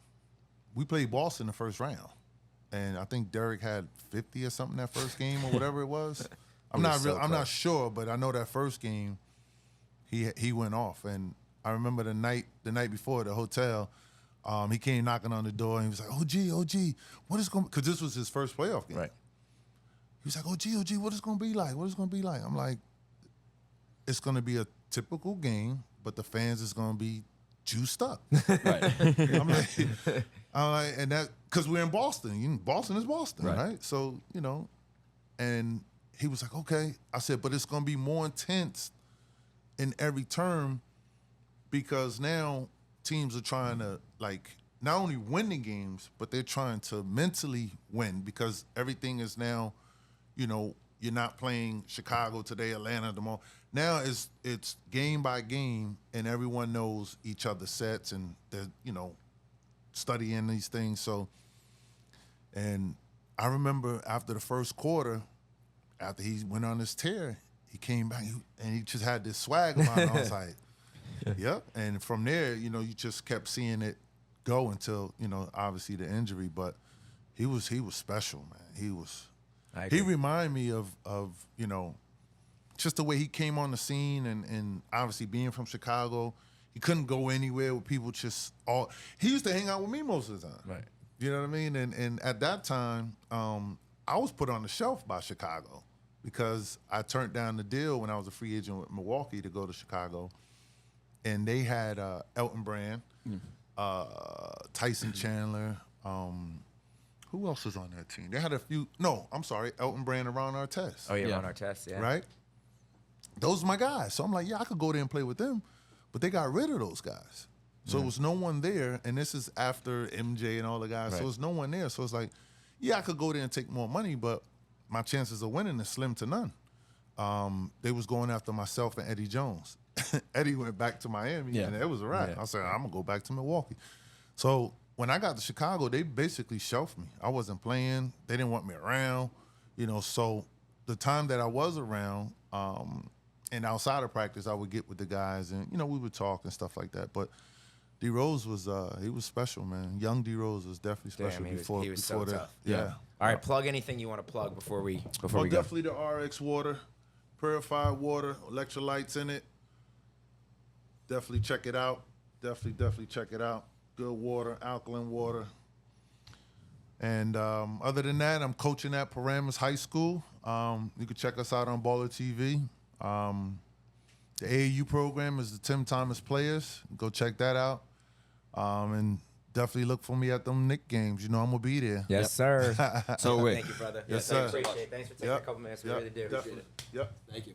We played Boston the first round, and I think Derek had 50 or something that first game or whatever it was. I'm not sure, but I know that first game he went off. And I remember the night before at the hotel, he came knocking on the door, and he was like, OG, what is going? Because this was his first playoff game. Right. He was like, OG, what is going to be like? What is going to be like? I'm like, it's going to be a typical game, but the fans is going to be juiced up. I'm like, and that, because we're in Boston. Boston is Boston, right? So, and he was like, okay. I said, but it's going to be more intense in every term, because now teams are trying to, like, not only win the games, but they're trying to mentally win, because everything is now, you're not playing Chicago today, Atlanta tomorrow. Now it's game by game, and everyone knows each other's sets, and they're, studying these things. So, and I remember after the first quarter, after he went on this tear, he came back and he just had this swag about it. I was like, yep. And from there, you just kept seeing it go until, obviously the injury. But he was special, man. He reminded me of just the way he came on the scene, and obviously being from Chicago, he couldn't go anywhere with people he used to hang out with me most of the time. Right. You know what I mean? And at that time, I was put on the shelf by Chicago, because I turned down the deal when I was a free agent with Milwaukee to go to Chicago. And they had Elton Brand, Tyson Chandler. Who else was on that team? They had a few. No, I'm sorry, Elton Brand and Ron Artest. Oh, yeah, Ron Artest, yeah. Right? Those are my guys. So I'm like, yeah, I could go there and play with them. But they got rid of those guys. So it was no one there. And this is after MJ and all the guys. Right. So there's no one there. So it's like, yeah, I could go there and take more money, but my chances of winning is slim to none. They was going after myself and Eddie Jones. Eddie went back to Miami, and it was a wrap. I said, I'm going to go back to Milwaukee. So when I got to Chicago, they basically shelved me. I wasn't playing. They didn't want me around. So the time that I was around, and outside of practice, I would get with the guys, and, we would talk and stuff like that. But D Rose was he was special, man. Young D Rose was definitely special. Damn, he was so tough. Yeah. All right, plug anything you want to plug before we go. Definitely the RX water, purified water, electrolytes in it. Definitely check it out. Definitely check it out. Good water, alkaline water. And other than that, I'm coaching at Paramus High School. You can check us out on Baller TV. The AAU program is the Tim Thomas Players. Go check that out. And definitely look for me at them Knicks games. I'm going to be there. Yes, sir. So Thank you, brother. Yes, sir. Appreciate it. Thanks for taking a couple minutes. We really do. Definitely. Appreciate it. Yep. Thank you.